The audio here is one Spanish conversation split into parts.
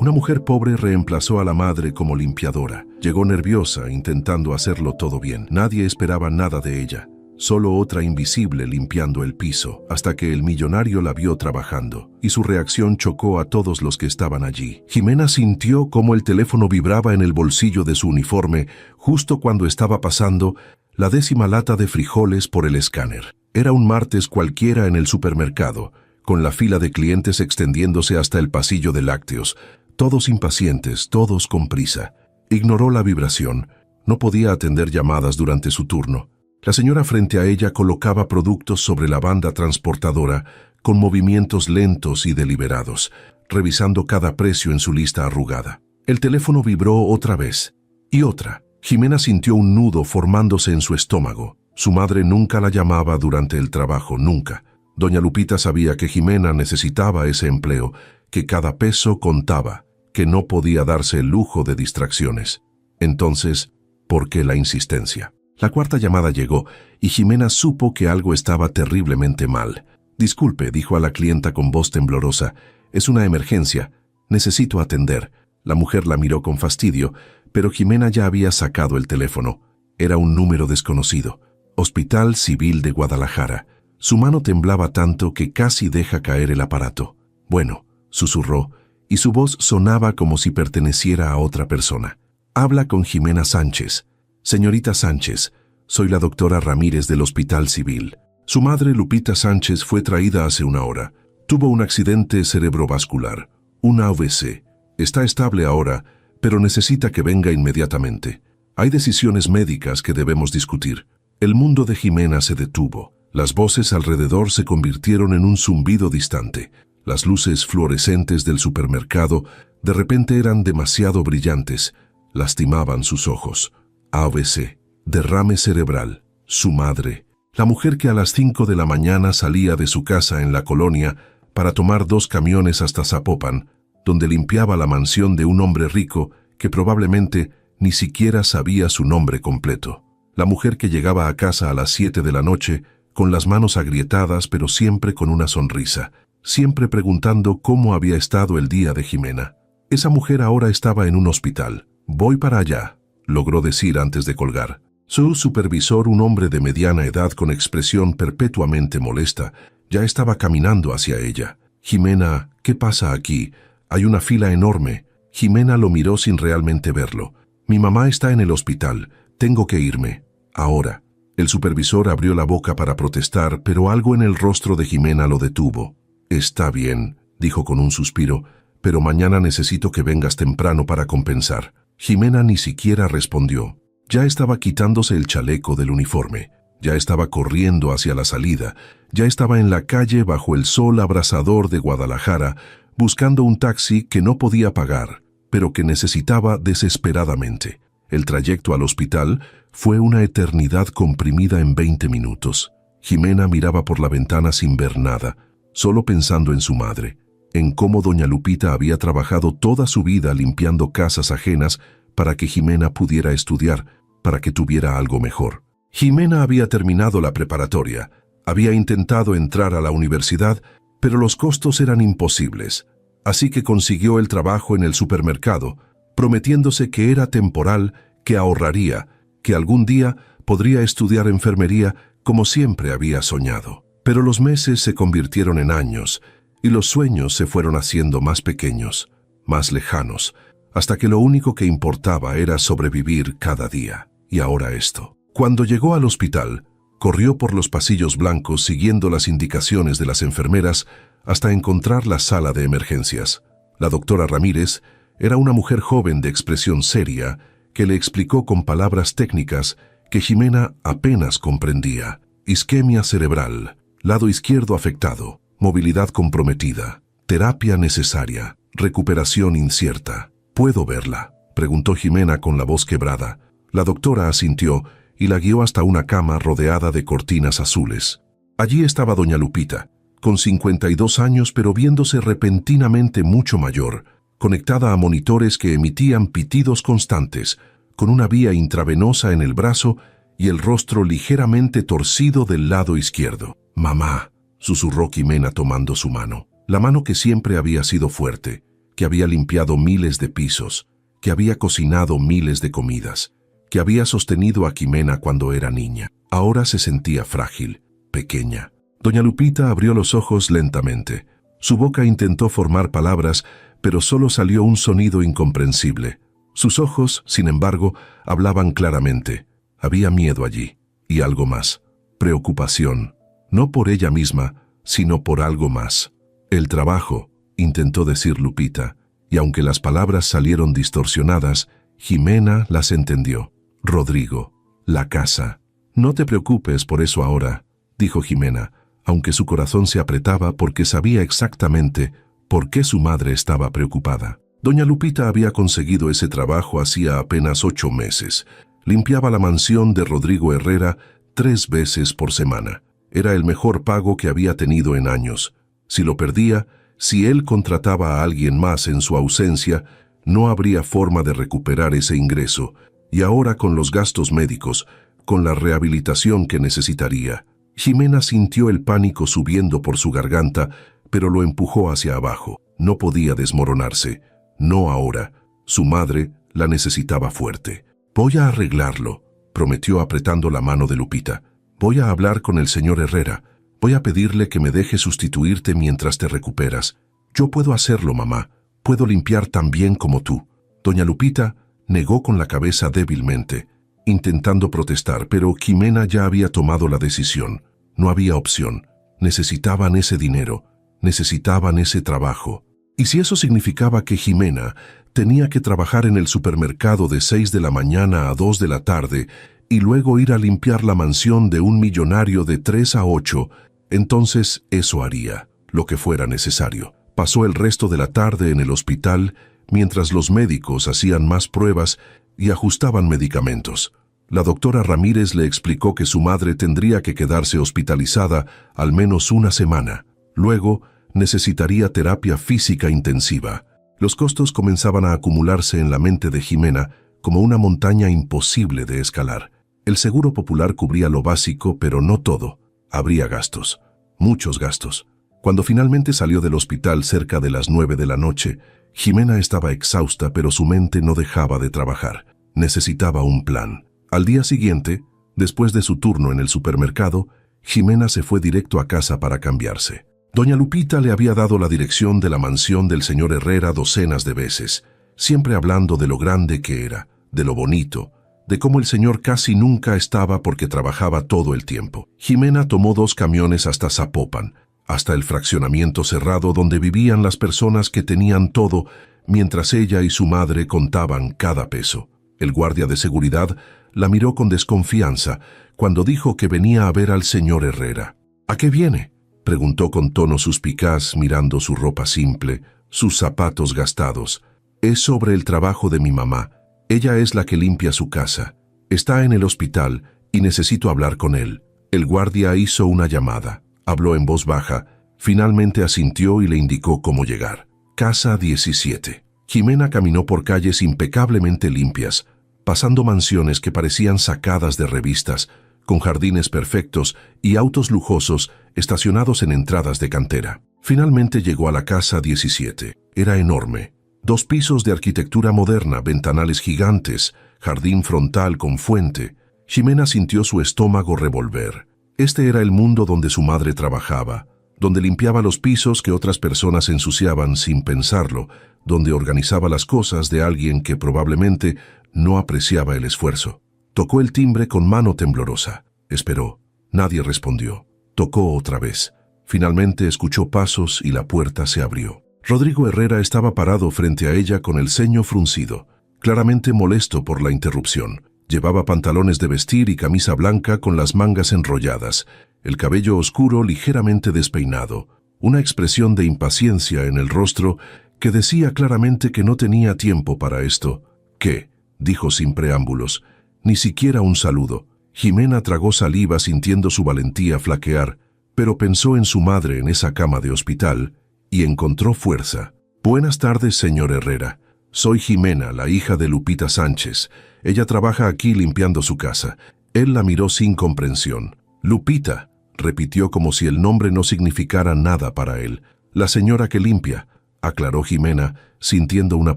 Una mujer pobre reemplazó a la madre como limpiadora. Llegó nerviosa, intentando hacerlo todo bien. Nadie esperaba nada de ella. Solo otra invisible limpiando el piso, hasta que el millonario la vio trabajando, y su reacción chocó a todos los que estaban allí. Jimena sintió cómo el teléfono vibraba en el bolsillo de su uniforme justo cuando estaba pasando la 10ª lata de frijoles por el escáner. Era un martes cualquiera en el supermercado, con la fila de clientes extendiéndose hasta el pasillo de lácteos, todos impacientes, todos con prisa. Ignoró la vibración. No podía atender llamadas durante su turno. La señora frente a ella colocaba productos sobre la banda transportadora con movimientos lentos y deliberados, revisando cada precio en su lista arrugada. El teléfono vibró otra vez, y otra. Jimena sintió un nudo formándose en su estómago. Su madre nunca la llamaba durante el trabajo, nunca. Doña Lupita sabía que Jimena necesitaba ese empleo, que cada peso contaba, que no podía darse el lujo de distracciones. Entonces, ¿por qué la insistencia? La 4ª llamada llegó, y Jimena supo que algo estaba terriblemente mal. «Disculpe», dijo a la clienta con voz temblorosa, «es una emergencia. Necesito atender». La mujer la miró con fastidio, pero Jimena ya había sacado el teléfono. Era un número desconocido. Hospital Civil de Guadalajara. Su mano temblaba tanto que casi deja caer el aparato. «Bueno», susurró, y su voz sonaba como si perteneciera a otra persona. «Habla con Jimena Sánchez». «Señorita Sánchez, soy la doctora Ramírez del Hospital Civil. Su madre, Lupita Sánchez, fue traída hace una hora. Tuvo un accidente cerebrovascular, una AVC. Está estable ahora, pero necesita que venga inmediatamente. Hay decisiones médicas que debemos discutir». El mundo de Jimena se detuvo. Las voces alrededor se convirtieron en un zumbido distante. Las luces fluorescentes del supermercado de repente eran demasiado brillantes. Lastimaban sus ojos. AVC, derrame cerebral, su madre, la mujer que a las 5 de la mañana salía de su casa en la colonia para tomar 2 camiones hasta Zapopan, donde limpiaba la mansión de un hombre rico que probablemente ni siquiera sabía su nombre completo. La mujer que llegaba a casa a las 7 de la noche, con las manos agrietadas pero siempre con una sonrisa, siempre preguntando cómo había estado el día de Jimena. Esa mujer ahora estaba en un hospital. «Voy para allá», logró decir antes de colgar. Su supervisor, un hombre de mediana edad con expresión perpetuamente molesta, ya estaba caminando hacia ella. «Jimena, ¿qué pasa aquí? Hay una fila enorme». Jimena lo miró sin realmente verlo. «Mi mamá está en el hospital. Tengo que irme. Ahora». El supervisor abrió la boca para protestar, pero algo en el rostro de Jimena lo detuvo. «Está bien», dijo con un suspiro, «pero mañana necesito que vengas temprano para compensar». Jimena ni siquiera respondió. Ya estaba quitándose el chaleco del uniforme. Ya estaba corriendo hacia la salida. Ya estaba en la calle bajo el sol abrasador de Guadalajara, buscando un taxi que no podía pagar, pero que necesitaba desesperadamente. El trayecto al hospital fue una eternidad comprimida en 20 minutos. Jimena miraba por la ventana sin ver nada, solo pensando en su madre, en cómo doña Lupita había trabajado toda su vida limpiando casas ajenas para que Jimena pudiera estudiar, para que tuviera algo mejor. Jimena había terminado la preparatoria, había intentado entrar a la universidad, pero los costos eran imposibles, así que consiguió el trabajo en el supermercado, prometiéndose que era temporal, que ahorraría, que algún día podría estudiar enfermería como siempre había soñado. Pero los meses se convirtieron en años, y los sueños se fueron haciendo más pequeños, más lejanos, hasta que lo único que importaba era sobrevivir cada día. Y ahora esto. Cuando llegó al hospital, corrió por los pasillos blancos siguiendo las indicaciones de las enfermeras hasta encontrar la sala de emergencias. La doctora Ramírez era una mujer joven de expresión seria que le explicó con palabras técnicas que Jimena apenas comprendía. Isquemia cerebral, lado izquierdo afectado, movilidad comprometida, terapia necesaria, recuperación incierta. «¿Puedo verla?», preguntó Jimena con la voz quebrada. La doctora asintió y la guió hasta una cama rodeada de cortinas azules. Allí estaba doña Lupita, con 52 años pero viéndose repentinamente mucho mayor, conectada a monitores que emitían pitidos constantes, con una vía intravenosa en el brazo y el rostro ligeramente torcido del lado izquierdo. «Mamá», susurró Jimena tomando su mano, la mano que siempre había sido fuerte, que había limpiado miles de pisos, que había cocinado miles de comidas, que había sostenido a Jimena cuando era niña. Ahora se sentía frágil, pequeña. Doña Lupita abrió los ojos lentamente. Su boca intentó formar palabras, pero solo salió un sonido incomprensible. Sus ojos, sin embargo, hablaban claramente. Había miedo allí, y algo más. Preocupación, no por ella misma, sino por algo más. El trabajo, intentó decir Lupita, y aunque las palabras salieron distorsionadas, Jimena las entendió. Rodrigo, la casa. No te preocupes por eso ahora, dijo Jimena, aunque su corazón se apretaba porque sabía exactamente por qué su madre estaba preocupada. Doña Lupita había conseguido ese trabajo hacía apenas 8 meses. Limpiaba la mansión de Rodrigo Herrera 3 veces por semana. Era el mejor pago que había tenido en años. Si lo perdía, si él contrataba a alguien más en su ausencia, no habría forma de recuperar ese ingreso. Y ahora con los gastos médicos, con la rehabilitación que necesitaría. Jimena sintió el pánico subiendo por su garganta, pero lo empujó hacia abajo. No podía desmoronarse. No ahora. Su madre la necesitaba fuerte. Voy a arreglarlo, prometió apretando la mano de Lupita. Voy a hablar con el señor Herrera. Voy a pedirle que me deje sustituirte mientras te recuperas. Yo puedo hacerlo, mamá. Puedo limpiar tan bien como tú. Doña Lupita negó con la cabeza débilmente, intentando protestar, pero Jimena ya había tomado la decisión. No había opción. Necesitaban ese dinero. Necesitaban ese trabajo. Y si eso significaba que Jimena tenía que trabajar en el supermercado de 6 de la mañana a 2 de la tarde y luego ir a limpiar la mansión de un millonario de 3 a 8, entonces eso haría, lo que fuera necesario. Pasó el resto de la tarde en el hospital mientras los médicos hacían más pruebas y ajustaban medicamentos. La doctora Ramírez le explicó que su madre tendría que quedarse hospitalizada al menos una semana. Luego, necesitaría terapia física intensiva. Los costos comenzaban a acumularse en la mente de Jimena como una montaña imposible de escalar. El seguro popular cubría lo básico, pero no todo. Habría gastos, muchos gastos. Cuando finalmente salió del hospital cerca de las 9 de la noche, Jimena estaba exhausta, pero su mente no dejaba de trabajar. Necesitaba un plan. Al día siguiente, después de su turno en el supermercado, Jimena se fue directo a casa para cambiarse. Doña Lupita le había dado la dirección de la mansión del señor Herrera docenas de veces, siempre hablando de lo grande que era, de lo bonito, de cómo el señor casi nunca estaba porque trabajaba todo el tiempo. Jimena tomó 2 camiones hasta Zapopan, hasta el fraccionamiento cerrado donde vivían las personas que tenían todo, mientras ella y su madre contaban cada peso. El guardia de seguridad la miró con desconfianza cuando dijo que venía a ver al señor Herrera. ¿A qué viene?, preguntó con tono suspicaz mirando su ropa simple, sus zapatos gastados. Es sobre el trabajo de mi mamá. Ella es la que limpia su casa. Está en el hospital y necesito hablar con él. El guardia hizo una llamada. Habló en voz baja. Finalmente asintió y le indicó cómo llegar. Casa 17. Jimena caminó por calles impecablemente limpias, pasando mansiones que parecían sacadas de revistas, con jardines perfectos y autos lujosos estacionados en entradas de cantera. Finalmente llegó a la casa 17. Era enorme. 2 pisos de arquitectura moderna, ventanales gigantes, jardín frontal con fuente. Jimena sintió su estómago revolver. Este era el mundo donde su madre trabajaba, donde limpiaba los pisos que otras personas ensuciaban sin pensarlo, donde organizaba las cosas de alguien que probablemente no apreciaba el esfuerzo. Tocó el timbre con mano temblorosa. Esperó. Nadie respondió. Tocó otra vez. Finalmente escuchó pasos y la puerta se abrió. Rodrigo Herrera estaba parado frente a ella con el ceño fruncido, claramente molesto por la interrupción. Llevaba pantalones de vestir y camisa blanca con las mangas enrolladas, el cabello oscuro ligeramente despeinado, una expresión de impaciencia en el rostro que decía claramente que no tenía tiempo para esto. ¿Qué?, dijo sin preámbulos. Ni siquiera un saludo. Jimena tragó saliva sintiendo su valentía flaquear, pero pensó en su madre en esa cama de hospital y encontró fuerza. Buenas tardes, señor Herrera. Soy Jimena, la hija de Lupita Sánchez. Ella trabaja aquí limpiando su casa. Él la miró sin comprensión. Lupita, repitió como si el nombre no significara nada para él. La señora que limpia. aclaró Jimena, sintiendo una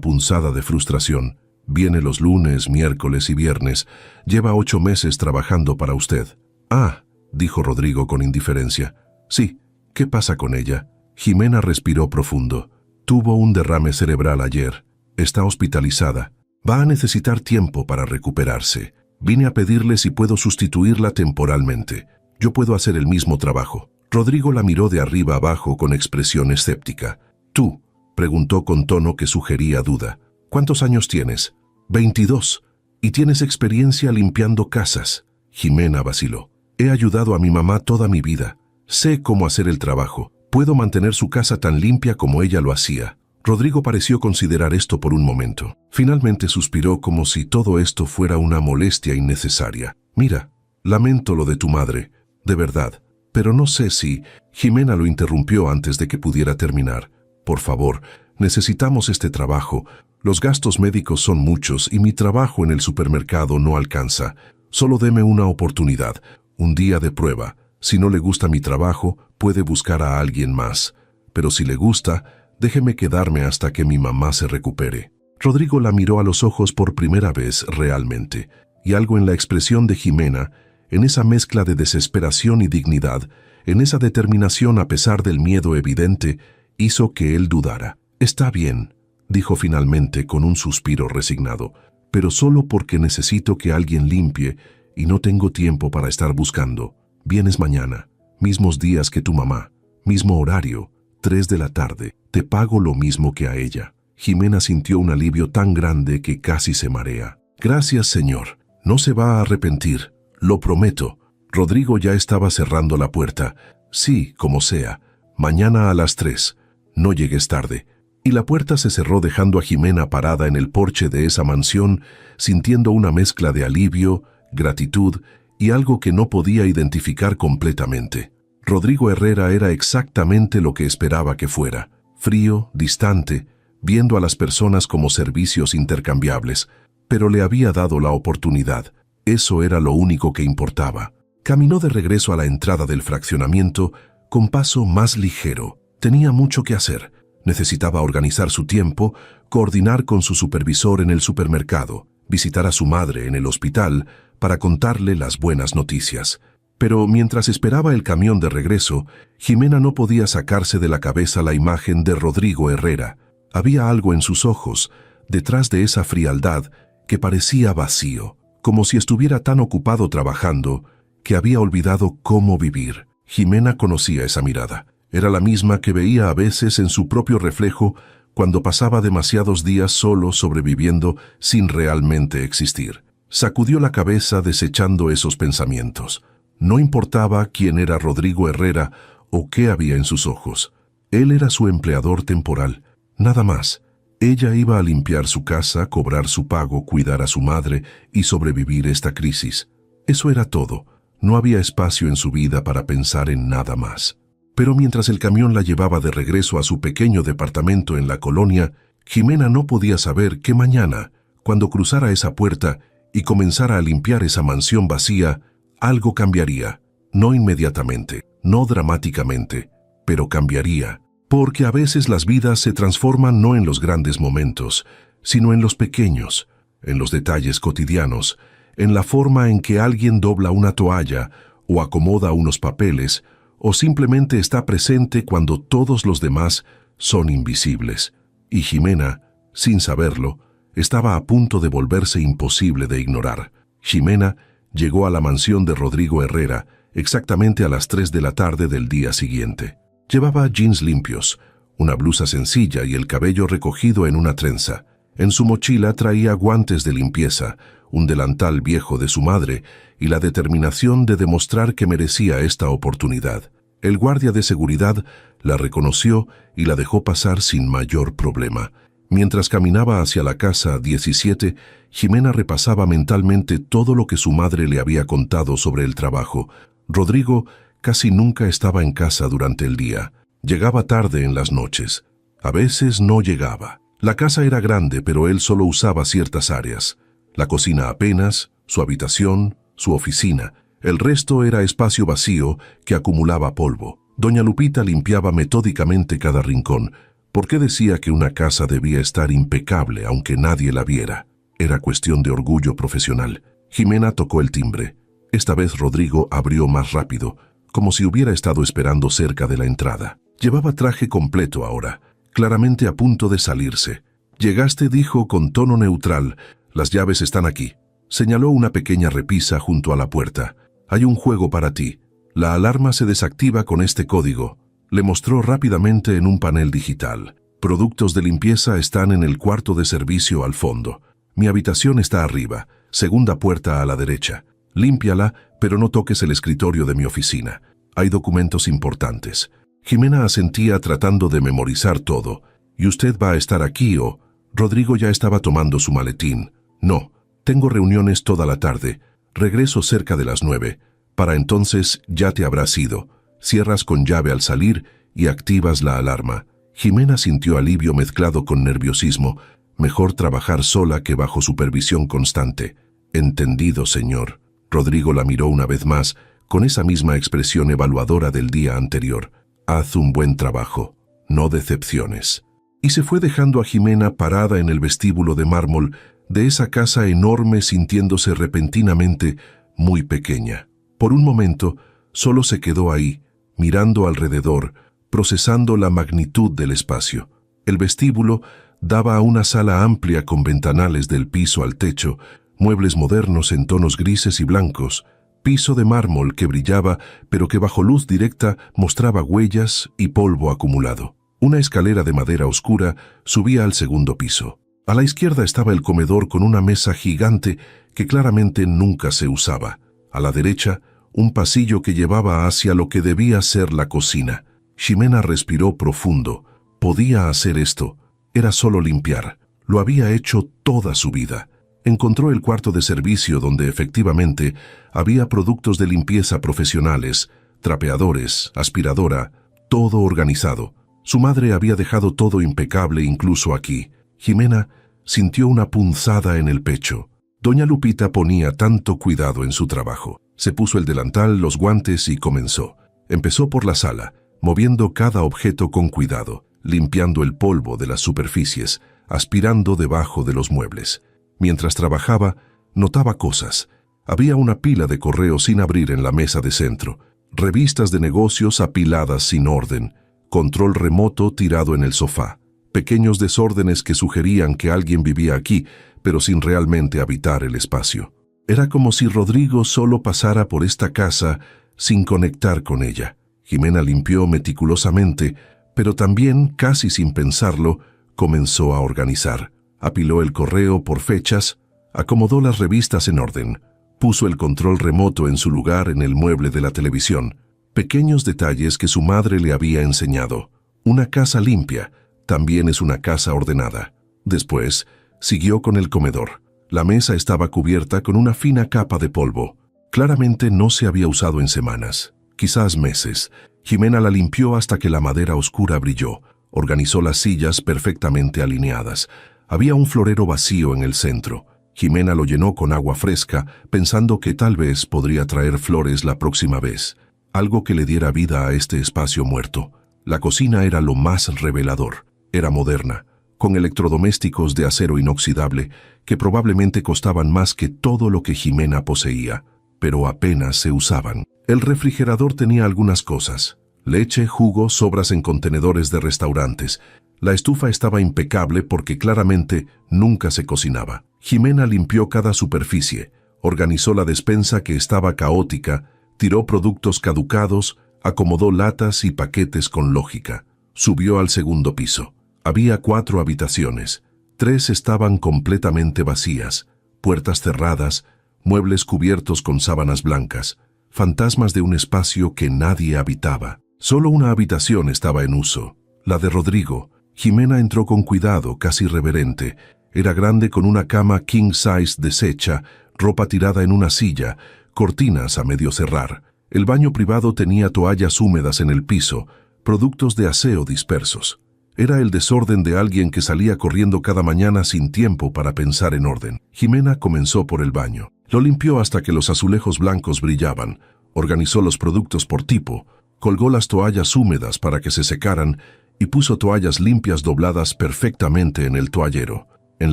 punzada de frustración. Viene los lunes, miércoles y viernes. Lleva 8 meses trabajando para usted. Ah, dijo Rodrigo con indiferencia. Sí, ¿qué pasa con ella? Jimena respiró profundo. Tuvo un derrame cerebral ayer. Está hospitalizada. Va a necesitar tiempo para recuperarse. Vine a pedirle si puedo sustituirla temporalmente. Yo puedo hacer el mismo trabajo. Rodrigo la miró de arriba abajo con expresión escéptica. ¿Tú? Preguntó con tono que sugería duda. ¿Cuántos años tienes? 22. ¿Y tienes experiencia limpiando casas? Jimena vaciló. He ayudado a mi mamá toda mi vida. Sé cómo hacer el trabajo. Puedo mantener su casa tan limpia como ella lo hacía. Rodrigo pareció considerar esto por un momento. Finalmente suspiró como si todo esto fuera una molestia innecesaria. Mira, lamento lo de tu madre, de verdad, pero no sé si... Jimena lo interrumpió antes de que pudiera terminar. Por favor, necesitamos este trabajo. Los gastos médicos son muchos y mi trabajo en el supermercado no alcanza. Solo deme una oportunidad, un día de prueba. Si no le gusta mi trabajo, puede buscar a alguien más. Pero si le gusta, déjeme quedarme hasta que mi mamá se recupere. Rodrigo la miró a los ojos por primera vez realmente, y algo en la expresión de Jimena, en esa mezcla de desesperación y dignidad, en esa determinación a pesar del miedo evidente, hizo que él dudara. Está bien, dijo finalmente con un suspiro resignado, pero solo porque necesito que alguien limpie y no tengo tiempo para estar buscando. Vienes mañana, mismos días que tu mamá, mismo horario, 3 de la tarde. Te pago lo mismo que a ella. Jimena sintió un alivio tan grande que casi se marea. Gracias, señor. No se va a arrepentir. Lo prometo. Rodrigo ya estaba cerrando la puerta. Sí, como sea. Mañana a las 3. No llegues tarde. Y la puerta se cerró dejando a Jimena parada en el porche de esa mansión, sintiendo una mezcla de alivio, gratitud y algo que no podía identificar completamente. Rodrigo Herrera era exactamente lo que esperaba que fuera. Frío, distante, viendo a las personas como servicios intercambiables, pero le había dado la oportunidad. Eso era lo único que importaba. Caminó de regreso a la entrada del fraccionamiento con paso más ligero. Tenía mucho que hacer. Necesitaba organizar su tiempo, coordinar con su supervisor en el supermercado, visitar a su madre en el hospital para contarle las buenas noticias. Pero mientras esperaba el camión de regreso, Jimena no podía sacarse de la cabeza la imagen de Rodrigo Herrera. Había algo en sus ojos, detrás de esa frialdad, que parecía vacío, como si estuviera tan ocupado trabajando que había olvidado cómo vivir. Jimena conocía esa mirada. Era la misma que veía a veces en su propio reflejo cuando pasaba demasiados días solo sobreviviendo sin realmente existir. Sacudió la cabeza desechando esos pensamientos. No importaba quién era Rodrigo Herrera o qué había en sus ojos. Él era su empleador temporal, nada más. Ella iba a limpiar su casa, cobrar su pago, cuidar a su madre y sobrevivir esta crisis. Eso era todo. No había espacio en su vida para pensar en nada más. Pero mientras el camión la llevaba de regreso a su pequeño departamento en la colonia, Jimena no podía saber que mañana, cuando cruzara esa puerta y comenzara a limpiar esa mansión vacía, algo cambiaría. No inmediatamente, no dramáticamente, pero cambiaría. Porque a veces las vidas se transforman no en los grandes momentos, sino en los pequeños, en los detalles cotidianos, en la forma en que alguien dobla una toalla o acomoda unos papeles, o simplemente está presente cuando todos los demás son invisibles. Y Jimena, sin saberlo, estaba a punto de volverse imposible de ignorar. Jimena llegó a la mansión de Rodrigo Herrera exactamente a las 3 de la tarde del día siguiente. Llevaba jeans limpios, una blusa sencilla y el cabello recogido en una trenza. En su mochila traía guantes de limpieza, un delantal viejo de su madre y la determinación de demostrar que merecía esta oportunidad. El guardia de seguridad la reconoció y la dejó pasar sin mayor problema. Mientras caminaba hacia la casa 17, Jimena repasaba mentalmente todo lo que su madre le había contado sobre el trabajo. Rodrigo casi nunca estaba en casa durante el día. Llegaba tarde en las noches. A veces no llegaba. La casa era grande, pero él solo usaba ciertas áreas. La cocina apenas, su habitación, su oficina. El resto era espacio vacío que acumulaba polvo. Doña Lupita limpiaba metódicamente cada rincón, ¿Por qué decía que una casa debía estar impecable aunque nadie la viera? Era cuestión de orgullo profesional. Jimena tocó el timbre. Esta vez Rodrigo abrió más rápido, como si hubiera estado esperando cerca de la entrada. Llevaba traje completo ahora, claramente a punto de salirse. «Llegaste», dijo con tono neutral. «Las llaves están aquí». Señaló una pequeña repisa junto a la puerta. «Hay un juego para ti. La alarma se desactiva con este código». Le mostró rápidamente en un panel digital. «Productos de limpieza están en el cuarto de servicio al fondo. Mi habitación está arriba, segunda puerta a la derecha. Límpiala, pero no toques el escritorio de mi oficina. Hay documentos importantes». Jimena asentía tratando de memorizar todo. «¿Y usted va a estar aquí o...?» Rodrigo ya estaba tomando su maletín. «No, tengo reuniones toda la tarde. Regreso cerca de las 9. Para entonces ya te habrás ido. Cierras con llave al salir y activas la alarma». Jimena sintió alivio mezclado con nerviosismo. Mejor trabajar sola que bajo supervisión constante. «Entendido, señor». Rodrigo la miró una vez más, con esa misma expresión evaluadora del día anterior. «Haz un buen trabajo, no decepciones». Y se fue dejando a Jimena parada en el vestíbulo de mármol de esa casa enorme, sintiéndose repentinamente muy pequeña. Por un momento, solo se quedó ahí, mirando alrededor, procesando la magnitud del espacio. El vestíbulo daba a una sala amplia con ventanales del piso al techo, muebles modernos en tonos grises y blancos, piso de mármol que brillaba pero que bajo luz directa mostraba huellas y polvo acumulado. Una escalera de madera oscura subía al segundo piso. A la izquierda estaba el comedor con una mesa gigante que claramente nunca se usaba. A la derecha, un pasillo que llevaba hacia lo que debía ser la cocina. Jimena respiró profundo. Podía hacer esto. Era solo limpiar. Lo había hecho toda su vida. Encontró el cuarto de servicio donde efectivamente había productos de limpieza profesionales, trapeadores, aspiradora, todo organizado. Su madre había dejado todo impecable incluso aquí. Jimena sintió una punzada en el pecho. Doña Lupita ponía tanto cuidado en su trabajo. Se puso el delantal, los guantes y comenzó. Empezó por la sala, moviendo cada objeto con cuidado, limpiando el polvo de las superficies, aspirando debajo de los muebles. Mientras trabajaba, notaba cosas. Había una pila de correos sin abrir en la mesa de centro, revistas de negocios apiladas sin orden, control remoto tirado en el sofá, pequeños desórdenes que sugerían que alguien vivía aquí, pero sin realmente habitar el espacio. Era como si Rodrigo solo pasara por esta casa sin conectar con ella. Jimena limpió meticulosamente, pero también, casi sin pensarlo, comenzó a organizar. Apiló el correo por fechas, acomodó las revistas en orden, puso el control remoto en su lugar en el mueble de la televisión. Pequeños detalles que su madre le había enseñado. Una casa limpia también es una casa ordenada. Después, siguió con el comedor. La mesa estaba cubierta con una fina capa de polvo. Claramente no se había usado en semanas, quizás meses. Jimena la limpió hasta que la madera oscura brilló. Organizó las sillas perfectamente alineadas. Había un florero vacío en el centro. Jimena lo llenó con agua fresca, pensando que tal vez podría traer flores la próxima vez. Algo que le diera vida a este espacio muerto. La cocina era lo más revelador. Era moderna, con electrodomésticos de acero inoxidable que probablemente costaban más que todo lo que Jimena poseía, pero apenas se usaban. El refrigerador tenía algunas cosas: leche, jugo, sobras en contenedores de restaurantes. La estufa estaba impecable porque claramente nunca se cocinaba. Jimena limpió cada superficie, organizó la despensa que estaba caótica, tiró productos caducados, acomodó latas y paquetes con lógica. Subió al segundo piso. Había 4 habitaciones. 3 estaban completamente vacías, puertas cerradas, muebles cubiertos con sábanas blancas, fantasmas de un espacio que nadie habitaba. Solo una habitación estaba en uso, la de Rodrigo. Jimena entró con cuidado, casi reverente. Era grande, con una cama king size deshecha, ropa tirada en una silla, cortinas a medio cerrar. El baño privado tenía toallas húmedas en el piso, productos de aseo dispersos. Era el desorden de alguien que salía corriendo cada mañana sin tiempo para pensar en orden. Jimena comenzó por el baño. Lo limpió hasta que los azulejos blancos brillaban. Organizó los productos por tipo, colgó las toallas húmedas para que se secaran y puso toallas limpias dobladas perfectamente en el toallero. En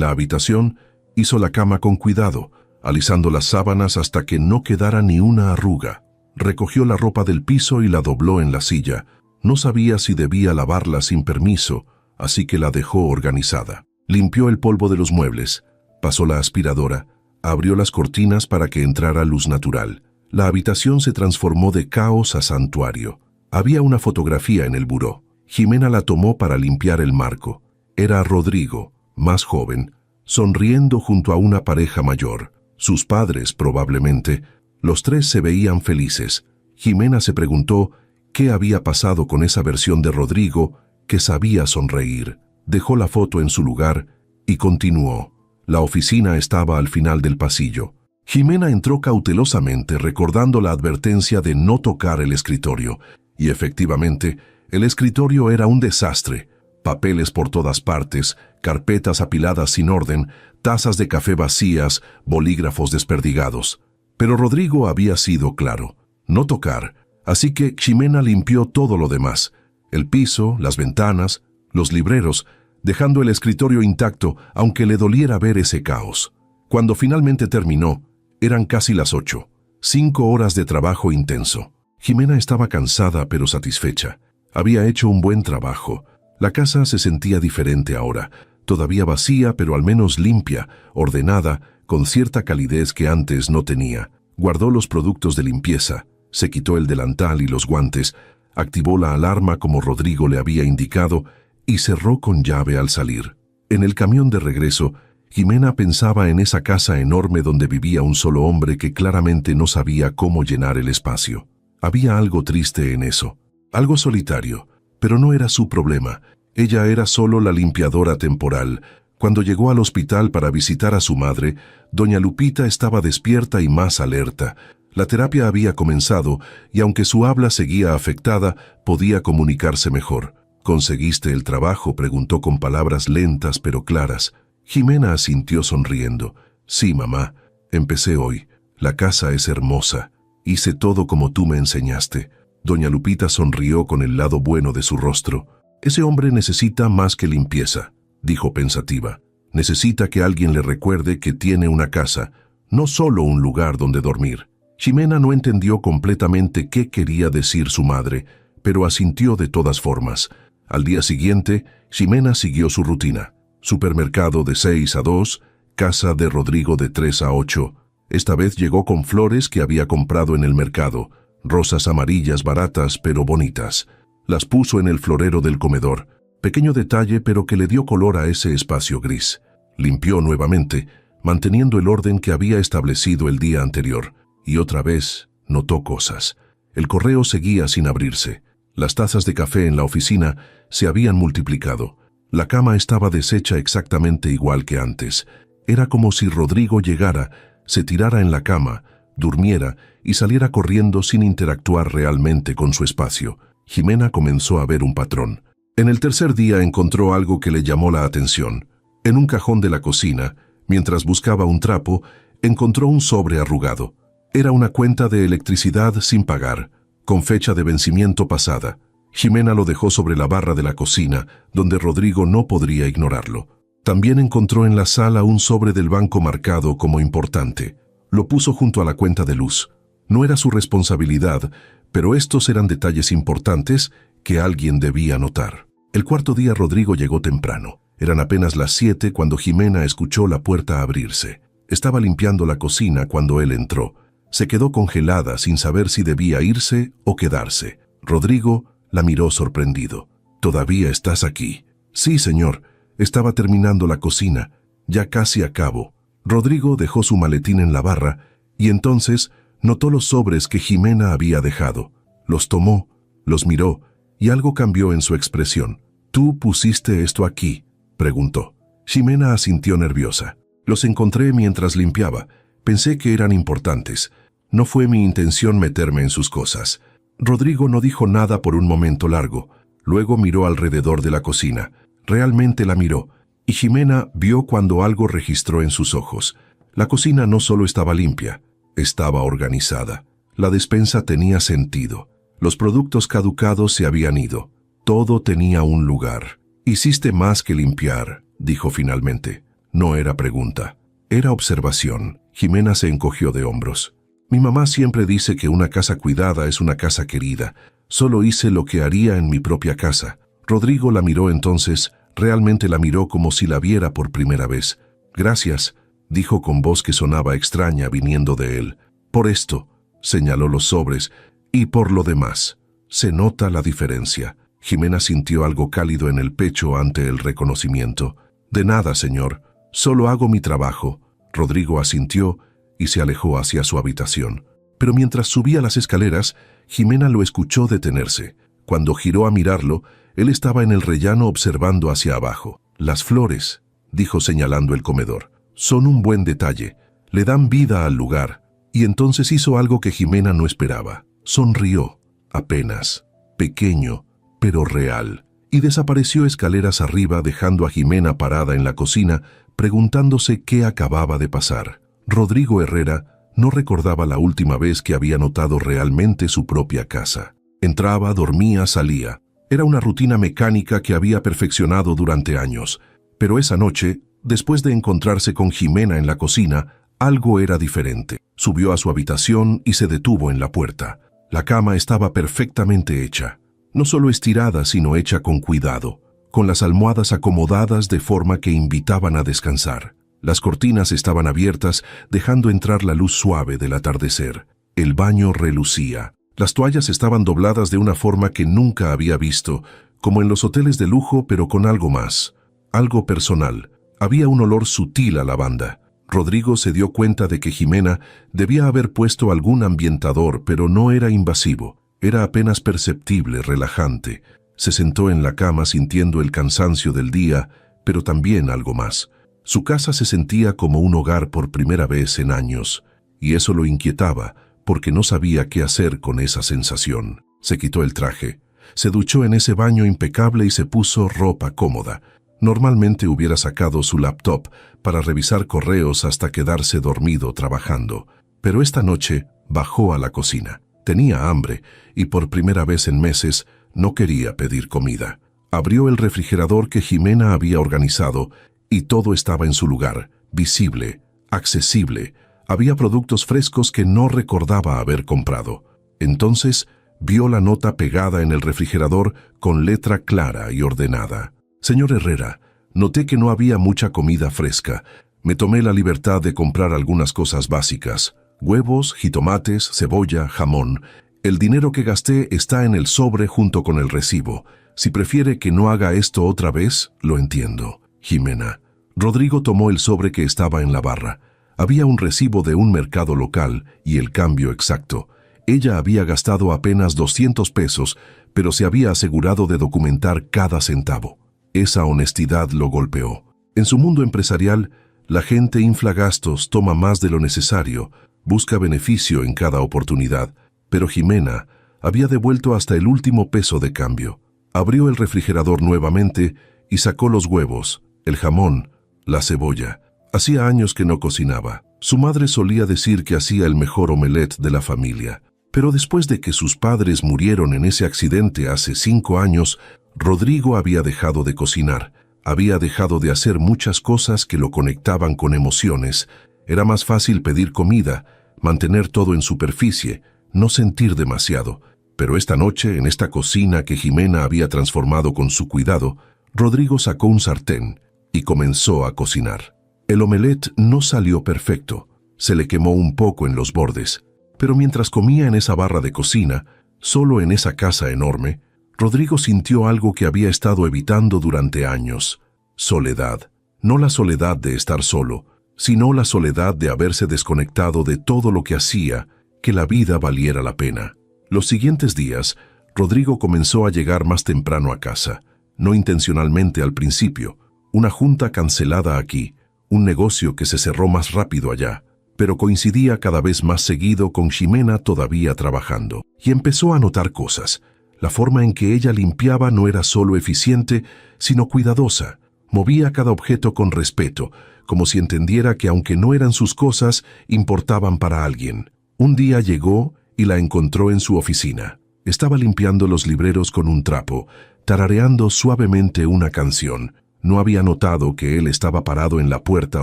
la habitación, hizo la cama con cuidado, alisando las sábanas hasta que no quedara ni una arruga. Recogió la ropa del piso y la dobló en la silla. No sabía si debía lavarla sin permiso, así que la dejó organizada. Limpió el polvo de los muebles, pasó la aspiradora, abrió las cortinas para que entrara luz natural. La habitación se transformó de caos a santuario. Había una fotografía en el buró. Ximena la tomó para limpiar el marco. Era Rodrigo, más joven, sonriendo junto a una pareja mayor. Sus padres, probablemente. Los tres se veían felices. Ximena se preguntó qué había pasado con esa versión de Rodrigo que sabía sonreír. Dejó la foto en su lugar y continuó. La oficina estaba al final del pasillo. Ximena entró cautelosamente recordando la advertencia de no tocar el escritorio. Y efectivamente, el escritorio era un desastre. Papeles por todas partes, carpetas apiladas sin orden, tazas de café vacías, bolígrafos desperdigados. Pero Rodrigo había sido claro, no tocar, así que Ximena limpió todo lo demás, el piso, las ventanas, los libreros, dejando el escritorio intacto aunque le doliera ver ese caos. Cuando finalmente terminó, eran casi las 8, 5 horas de trabajo intenso. Ximena estaba cansada pero satisfecha. Había hecho un buen trabajo. La casa se sentía diferente ahora, todavía vacía pero al menos limpia, ordenada, con cierta calidez que antes no tenía. Guardó los productos de limpieza, se quitó el delantal y los guantes, activó la alarma como Rodrigo le había indicado y cerró con llave al salir. En el camión de regreso, Ximena pensaba en esa casa enorme donde vivía un solo hombre que claramente no sabía cómo llenar el espacio. Había algo triste en eso, algo solitario, pero no era su problema. Ella era solo la limpiadora temporal. Cuando llegó al hospital para visitar a su madre, doña Lupita estaba despierta y más alerta. La terapia había comenzado y aunque su habla seguía afectada, podía comunicarse mejor. ¿Conseguiste el trabajo?, preguntó con palabras lentas pero claras. Ximena asintió sonriendo. Sí, mamá, empecé hoy. La casa es hermosa. Hice todo como tú me enseñaste. Doña Lupita sonrió con el lado bueno de su rostro. Ese hombre necesita más que limpieza, dijo pensativa. Necesita que alguien le recuerde que tiene una casa, no solo un lugar donde dormir. Ximena no entendió completamente qué quería decir su madre, pero asintió de todas formas. Al día siguiente, Ximena siguió su rutina. Supermercado de 6 a 2, casa de Rodrigo de 3 a 8. Esta vez llegó con flores que había comprado en el mercado, rosas amarillas baratas pero bonitas. Las puso en el florero del comedor. Pequeño detalle pero que le dio color a ese espacio gris. Limpió nuevamente, manteniendo el orden que había establecido el día anterior. Y otra vez notó cosas. El correo seguía sin abrirse. Las tazas de café en la oficina se habían multiplicado. La cama estaba deshecha exactamente igual que antes. Era como si Rodrigo llegara, se tirara en la cama, durmiera y saliera corriendo sin interactuar realmente con su espacio. Ximena comenzó a ver un patrón. En el tercer día encontró algo que le llamó la atención. En un cajón de la cocina, mientras buscaba un trapo, encontró un sobre arrugado. Era una cuenta de electricidad sin pagar, con fecha de vencimiento pasada. Ximena lo dejó sobre la barra de la cocina, donde Rodrigo no podría ignorarlo. También encontró en la sala un sobre del banco marcado como importante. Lo puso junto a la cuenta de luz. No era su responsabilidad, pero estos eran detalles importantes que alguien debía notar. El cuarto día Rodrigo llegó temprano. Eran apenas las 7 cuando Ximena escuchó la puerta abrirse. Estaba limpiando la cocina cuando él entró. Se quedó congelada sin saber si debía irse o quedarse. Rodrigo la miró sorprendido. ¿Todavía estás aquí? Sí, señor. Estaba terminando la cocina. Ya casi acabo. Rodrigo dejó su maletín en la barra y entonces notó los sobres que Ximena había dejado. Los tomó, los miró y algo cambió en su expresión. ¿Tú pusiste esto aquí?, preguntó. Ximena asintió nerviosa. Los encontré mientras limpiaba. Pensé que eran importantes. No fue mi intención meterme en sus cosas. Rodrigo no dijo nada por un momento largo. Luego miró alrededor de la cocina. Realmente la miró, y Ximena vio cuando algo registró en sus ojos. La cocina no solo estaba limpia, estaba organizada. La despensa tenía sentido. Los productos caducados se habían ido. Todo tenía un lugar. «Hiciste más que limpiar», dijo finalmente. No era pregunta, era observación. Jimena se encogió de hombros. «Mi mamá siempre dice que una casa cuidada es una casa querida. Solo hice lo que haría en mi propia casa». Rodrigo la miró entonces, realmente la miró como si la viera por primera vez. «Gracias», dijo con voz que sonaba extraña viniendo de él. «Por esto», señaló los sobres, «y por lo demás. Se nota la diferencia». Jimena sintió algo cálido en el pecho ante el reconocimiento. «De nada, señor. Solo hago mi trabajo». Rodrigo asintió y se alejó hacia su habitación. Pero mientras subía las escaleras, Jimena lo escuchó detenerse. Cuando giró a mirarlo, él estaba en el rellano observando hacia abajo. «Las flores», dijo señalando el comedor, «son un buen detalle. Le dan vida al lugar». Y entonces hizo algo que Jimena no esperaba. Sonrió, apenas, pequeño, pero real, y desapareció escaleras arriba dejando a Jimena parada en la cocina preguntándose qué acababa de pasar. Rodrigo Herrera no recordaba la última vez que había notado realmente su propia casa. Entraba, dormía, salía. Era una rutina mecánica que había perfeccionado durante años. Pero esa noche, después de encontrarse con Jimena en la cocina, algo era diferente. Subió a su habitación y se detuvo en la puerta. La cama estaba perfectamente hecha. No solo estirada, sino hecha con cuidado, con las almohadas acomodadas de forma que invitaban a descansar. Las cortinas estaban abiertas, dejando entrar la luz suave del atardecer. El baño relucía. Las toallas estaban dobladas de una forma que nunca había visto, como en los hoteles de lujo, pero con algo más, algo personal. Había un olor sutil a lavanda. Rodrigo se dio cuenta de que Jimena debía haber puesto algún ambientador, pero no era invasivo. Era apenas perceptible, relajante. Se sentó en la cama sintiendo el cansancio del día, pero también algo más. Su casa se sentía como un hogar por primera vez en años, y eso lo inquietaba, porque no sabía qué hacer con esa sensación. Se quitó el traje, se duchó en ese baño impecable y se puso ropa cómoda. Normalmente hubiera sacado su laptop para revisar correos hasta quedarse dormido trabajando, pero esta noche bajó a la cocina. Tenía hambre y por primera vez en meses no quería pedir comida. Abrió el refrigerador que Jimena había organizado y todo estaba en su lugar, visible, accesible. Había productos frescos que no recordaba haber comprado. Entonces vio la nota pegada en el refrigerador con letra clara y ordenada. «Señor Herrera, noté que no había mucha comida fresca. Me tomé la libertad de comprar algunas cosas básicas. Huevos, jitomates, cebolla, jamón. El dinero que gasté está en el sobre junto con el recibo. Si prefiere que no haga esto otra vez, lo entiendo». Jimena. Rodrigo tomó el sobre que estaba en la barra. Había un recibo de un mercado local y el cambio exacto. Ella había gastado apenas 200 pesos, pero se había asegurado de documentar cada centavo. Esa honestidad lo golpeó. En su mundo empresarial, la gente infla gastos, toma más de lo necesario, busca beneficio en cada oportunidad, pero Jimena había devuelto hasta el último peso de cambio. Abrió el refrigerador nuevamente y sacó los huevos, el jamón, la cebolla. Hacía años que no cocinaba. Su madre solía decir que hacía el mejor omelette de la familia. Pero después de que sus padres murieron en ese accidente hace 5 años, Rodrigo había dejado de cocinar. Había dejado de hacer muchas cosas que lo conectaban con emociones. Era más fácil pedir comida, mantener todo en superficie, no sentir demasiado. Pero esta noche, en esta cocina que Jimena había transformado con su cuidado, Rodrigo sacó un sartén y comenzó a cocinar. El omelette no salió perfecto. Se le quemó un poco en los bordes. Pero mientras comía en esa barra de cocina, solo en esa casa enorme, Rodrigo sintió algo que había estado evitando durante años. Soledad. No la soledad de estar solo, sino la soledad de haberse desconectado de todo lo que hacía que la vida valiera la pena. Los siguientes días, Rodrigo comenzó a llegar más temprano a casa. No intencionalmente al principio. Una junta cancelada aquí, un negocio que se cerró más rápido allá, pero coincidía cada vez más seguido con Jimena todavía trabajando. Y empezó a notar cosas. La forma en que ella limpiaba no era solo eficiente, sino cuidadosa. Movía cada objeto con respeto, como si entendiera que aunque no eran sus cosas, importaban para alguien. Un día llegó y la encontró en su oficina. Estaba limpiando los libreros con un trapo, tarareando suavemente una canción. No había notado que él estaba parado en la puerta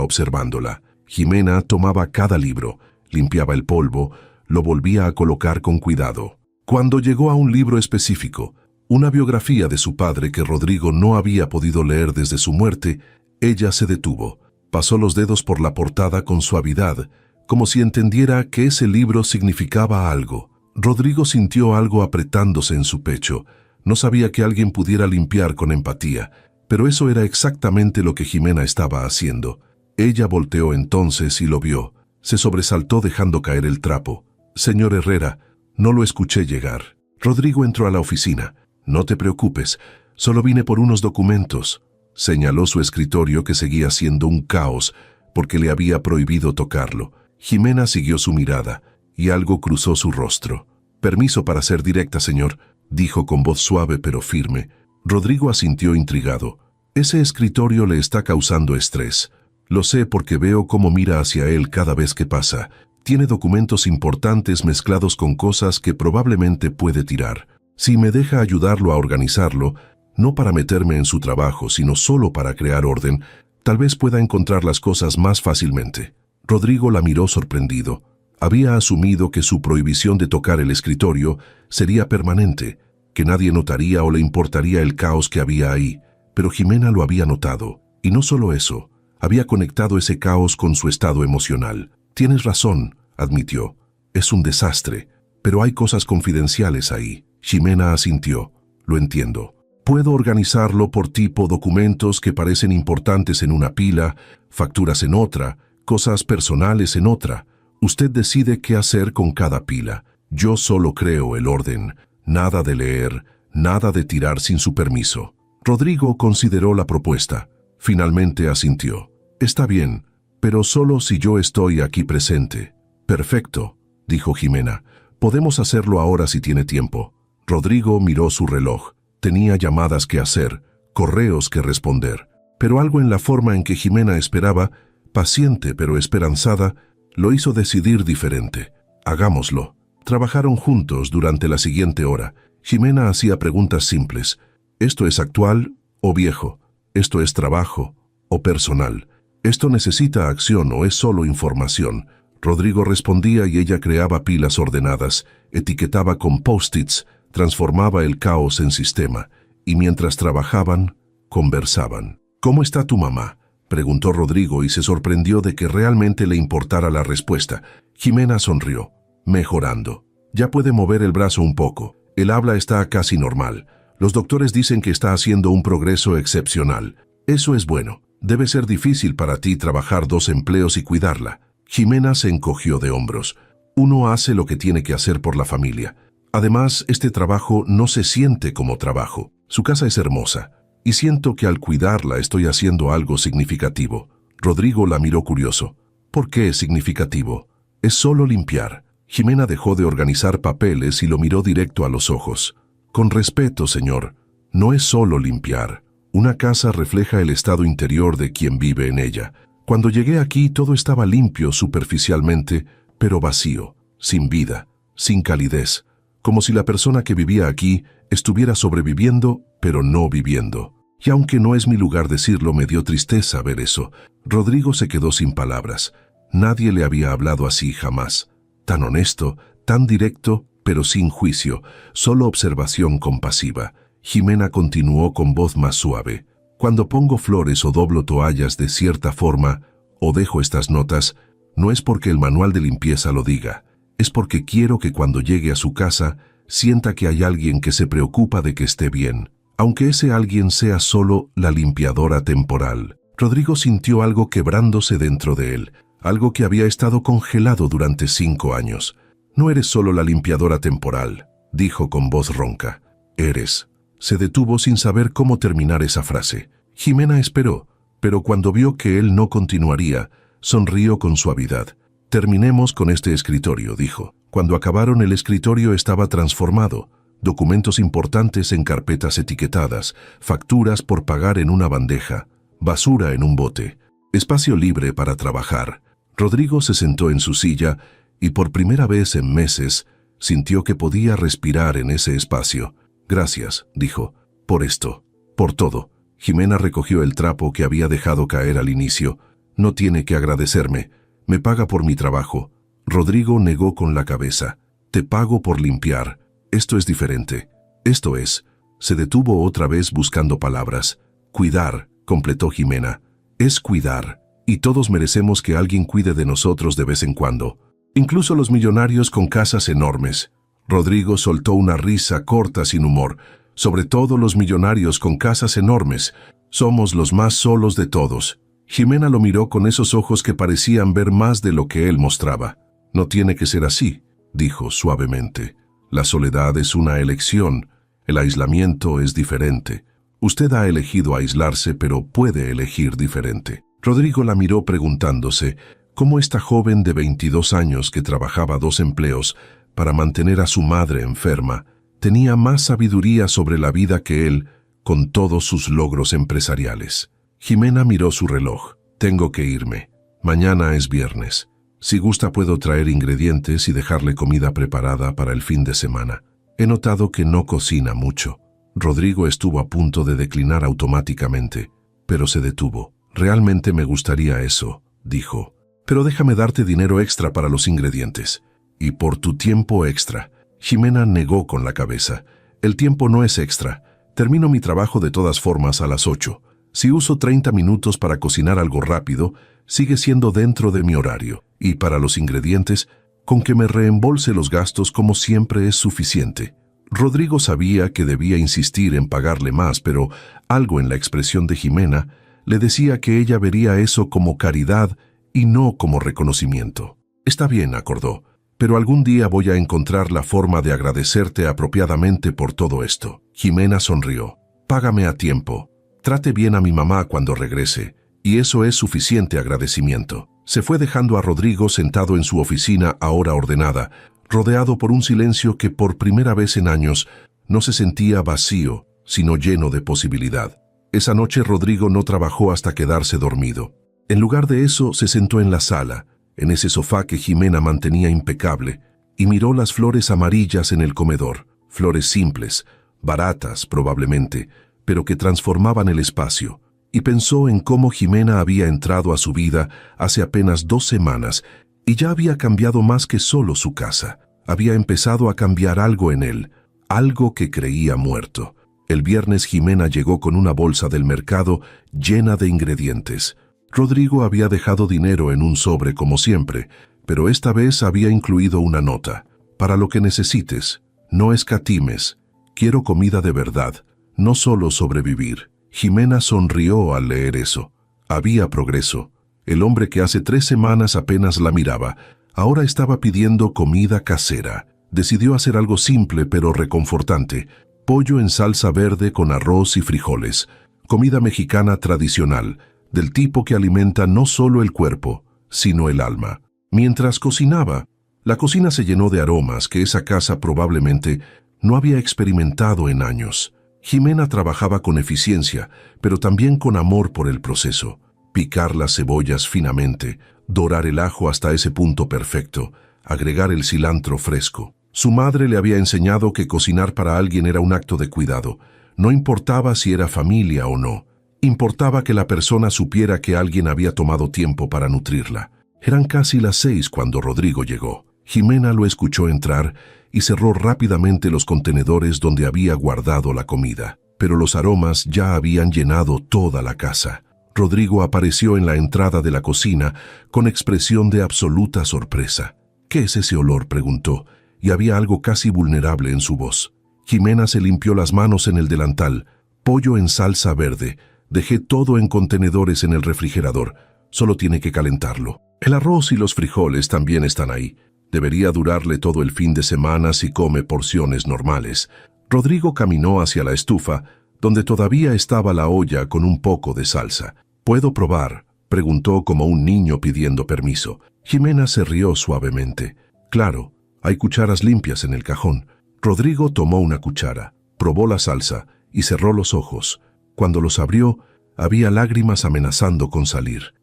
observándola. Jimena tomaba cada libro, limpiaba el polvo, lo volvía a colocar con cuidado. Cuando llegó a un libro específico, una biografía de su padre que Rodrigo no había podido leer desde su muerte, ella se detuvo. Pasó los dedos por la portada con suavidad, como si entendiera que ese libro significaba algo. Rodrigo sintió algo apretándose en su pecho. No sabía que alguien pudiera limpiar con empatía, pero eso era exactamente lo que Jimena estaba haciendo. Ella volteó entonces y lo vio. Se sobresaltó dejando caer el trapo. «Señor Herrera, no lo escuché llegar». Rodrigo entró a la oficina. «No te preocupes, solo vine por unos documentos». Señaló su escritorio que seguía siendo un caos porque le había prohibido tocarlo. Jimena siguió su mirada y algo cruzó su rostro. «Permiso para ser directa, señor», dijo con voz suave pero firme. Rodrigo asintió intrigado. «Ese escritorio le está causando estrés. Lo sé porque veo cómo mira hacia él cada vez que pasa. Tiene documentos importantes mezclados con cosas que probablemente puede tirar. Si me deja ayudarlo a organizarlo, no para meterme en su trabajo, sino solo para crear orden, tal vez pueda encontrar las cosas más fácilmente». Rodrigo la miró sorprendido. Había asumido que su prohibición de tocar el escritorio sería permanente, que nadie notaría o le importaría el caos que había ahí, pero Jimena lo había notado. Y no solo eso, había conectado ese caos con su estado emocional. «Tienes razón», admitió. «Es un desastre, pero hay cosas confidenciales ahí». Jimena asintió. «Lo entiendo. Puedo organizarlo por tipo, documentos que parecen importantes en una pila, facturas en otra, cosas personales en otra. Usted decide qué hacer con cada pila. Yo solo creo el orden. Nada de leer, nada de tirar sin su permiso». Rodrigo consideró la propuesta. Finalmente asintió. «Está bien, pero solo si yo estoy aquí presente». «Perfecto», dijo Jimena. «Podemos hacerlo ahora si tiene tiempo». Rodrigo miró su reloj. Tenía llamadas que hacer, correos que responder. Pero algo en la forma en que Jimena esperaba, paciente pero esperanzada, lo hizo decidir diferente. «Hagámoslo». Trabajaron juntos durante la siguiente hora. Jimena hacía preguntas simples. ¿Esto es actual o viejo? ¿Esto es trabajo o personal? ¿Esto necesita acción o es solo información? Rodrigo respondía y ella creaba pilas ordenadas, etiquetaba con post-its, transformaba el caos en sistema. Y mientras trabajaban, conversaban. «¿Cómo está tu mamá?», preguntó Rodrigo y se sorprendió de que realmente le importara la respuesta. Jimena sonrió. «Mejorando. Ya puede mover el brazo un poco. El habla está casi normal. Los doctores dicen que está haciendo un progreso excepcional. Eso es bueno. Debe ser difícil para ti trabajar 2 empleos y cuidarla». Jimena se encogió de hombros. «Uno hace lo que tiene que hacer por la familia. Además, este trabajo no se siente como trabajo. Su casa es hermosa, y siento que al cuidarla estoy haciendo algo significativo». Rodrigo la miró curioso. «¿Por qué es significativo?» «Es solo limpiar». Jimena dejó de organizar papeles y lo miró directo a los ojos. «Con respeto, señor, no es solo limpiar. Una casa refleja el estado interior de quien vive en ella. Cuando llegué aquí todo estaba limpio superficialmente, pero vacío, sin vida, sin calidez, como si la persona que vivía aquí estuviera sobreviviendo, pero no viviendo». Y aunque no es mi lugar decirlo, me dio tristeza ver eso. Rodrigo se quedó sin palabras. Nadie le había hablado así jamás. Tan honesto, tan directo, pero sin juicio, solo observación compasiva. Jimena continuó con voz más suave. «Cuando pongo flores o doblo toallas de cierta forma, o dejo estas notas, no es porque el manual de limpieza lo diga. Es porque quiero que cuando llegue a su casa, sienta que hay alguien que se preocupa de que esté bien, aunque ese alguien sea solo la limpiadora temporal». Rodrigo sintió algo quebrándose dentro de él, algo que había estado congelado durante 5 años. «No eres solo la limpiadora temporal», dijo con voz ronca. «Eres». Se detuvo sin saber cómo terminar esa frase. Jimena esperó, pero cuando vio que él no continuaría, sonrió con suavidad. «Terminemos con este escritorio», dijo. Cuando acabaron, el escritorio estaba transformado. Documentos importantes en carpetas etiquetadas, facturas por pagar en una bandeja, basura en un bote, espacio libre para trabajar. Rodrigo se sentó en su silla y por primera vez en meses sintió que podía respirar en ese espacio. «Gracias», dijo. Por esto, por todo. Jimena recogió el trapo que había dejado caer al inicio. No tiene que agradecerme. Me paga por mi trabajo. Rodrigo negó con la cabeza. Te pago por limpiar. Esto es diferente. Esto es. Se detuvo otra vez buscando palabras. Cuidar, completó Jimena. Es cuidar. Y todos merecemos que alguien cuide de nosotros de vez en cuando. Incluso los millonarios con casas enormes. Rodrigo soltó una risa corta sin humor. Sobre todo los millonarios con casas enormes. Somos los más solos de todos. Jimena lo miró con esos ojos que parecían ver más de lo que él mostraba. No tiene que ser así, dijo suavemente. La soledad es una elección. El aislamiento es diferente. Usted ha elegido aislarse, pero puede elegir diferente. Rodrigo la miró preguntándose cómo esta joven de 22 años que trabajaba 2 empleos para mantener a su madre enferma tenía más sabiduría sobre la vida que él, con todos sus logros empresariales. Jimena miró su reloj. Tengo que irme. Mañana es viernes. Si gusta puedo traer ingredientes y dejarle comida preparada para el fin de semana. He notado que no cocina mucho. Rodrigo estuvo a punto de declinar automáticamente, pero se detuvo. Realmente me gustaría eso, dijo. Pero déjame darte dinero extra para los ingredientes. Y por tu tiempo extra. Jimena negó con la cabeza. El tiempo no es extra. Termino mi trabajo de todas formas a las 8. Si uso 30 minutos para cocinar algo rápido, sigue siendo dentro de mi horario. Y para los ingredientes, con que me reembolse los gastos como siempre es suficiente. Rodrigo sabía que debía insistir en pagarle más, pero algo en la expresión de Jimena le decía que ella vería eso como caridad y no como reconocimiento. Está bien, acordó. Pero algún día voy a encontrar la forma de agradecerte apropiadamente por todo esto. Jimena sonrió. Págame a tiempo. Trate bien a mi mamá cuando regrese. Y eso es suficiente agradecimiento. Se fue dejando a Rodrigo sentado en su oficina ahora ordenada, rodeado por un silencio que por primera vez en años no se sentía vacío, sino lleno de posibilidad. Esa noche Rodrigo no trabajó hasta quedarse dormido. En lugar de eso, se sentó en la sala, en ese sofá que Jimena mantenía impecable, y miró las flores amarillas en el comedor, flores simples, baratas probablemente, pero que transformaban el espacio, y pensó en cómo Jimena había entrado a su vida hace apenas 2 semanas y ya había cambiado más que solo su casa. Había empezado a cambiar algo en él, algo que creía muerto. El viernes Jimena llegó con una bolsa del mercado llena de ingredientes. Rodrigo había dejado dinero en un sobre como siempre, pero esta vez había incluido una nota. Para lo que necesites, no escatimes. Quiero comida de verdad, no solo sobrevivir. Jimena sonrió al leer eso. Había progreso. El hombre que hace 3 semanas apenas la miraba, ahora estaba pidiendo comida casera. Decidió hacer algo simple pero reconfortante. Pollo en salsa verde con arroz y frijoles. Comida mexicana tradicional, del tipo que alimenta no solo el cuerpo, sino el alma. Mientras cocinaba, la cocina se llenó de aromas que esa casa probablemente no había experimentado en años. Jimena trabajaba con eficiencia, pero también con amor por el proceso. Picar las cebollas finamente, dorar el ajo hasta ese punto perfecto, agregar el cilantro fresco. Su madre le había enseñado que cocinar para alguien era un acto de cuidado. No importaba si era familia o no. Importaba que la persona supiera que alguien había tomado tiempo para nutrirla. Eran casi las 6 cuando Rodrigo llegó. Jimena lo escuchó entrar y cerró rápidamente los contenedores donde había guardado la comida. Pero los aromas ya habían llenado toda la casa. Rodrigo apareció en la entrada de la cocina con expresión de absoluta sorpresa. ¿Qué es ese olor?, preguntó, y había algo casi vulnerable en su voz. Jimena se limpió las manos en el delantal. Pollo en salsa verde. Dejé todo en contenedores en el refrigerador. Solo tiene que calentarlo. El arroz y los frijoles también están ahí. Debería durarle todo el fin de semana si come porciones normales. Rodrigo caminó hacia la estufa, donde todavía estaba la olla con un poco de salsa. ¿Puedo probar?, preguntó como un niño pidiendo permiso. Jimena se rió suavemente. Claro, hay cucharas limpias en el cajón. Rodrigo tomó una cuchara, probó la salsa y cerró los ojos. Cuando los abrió, había lágrimas amenazando con salir.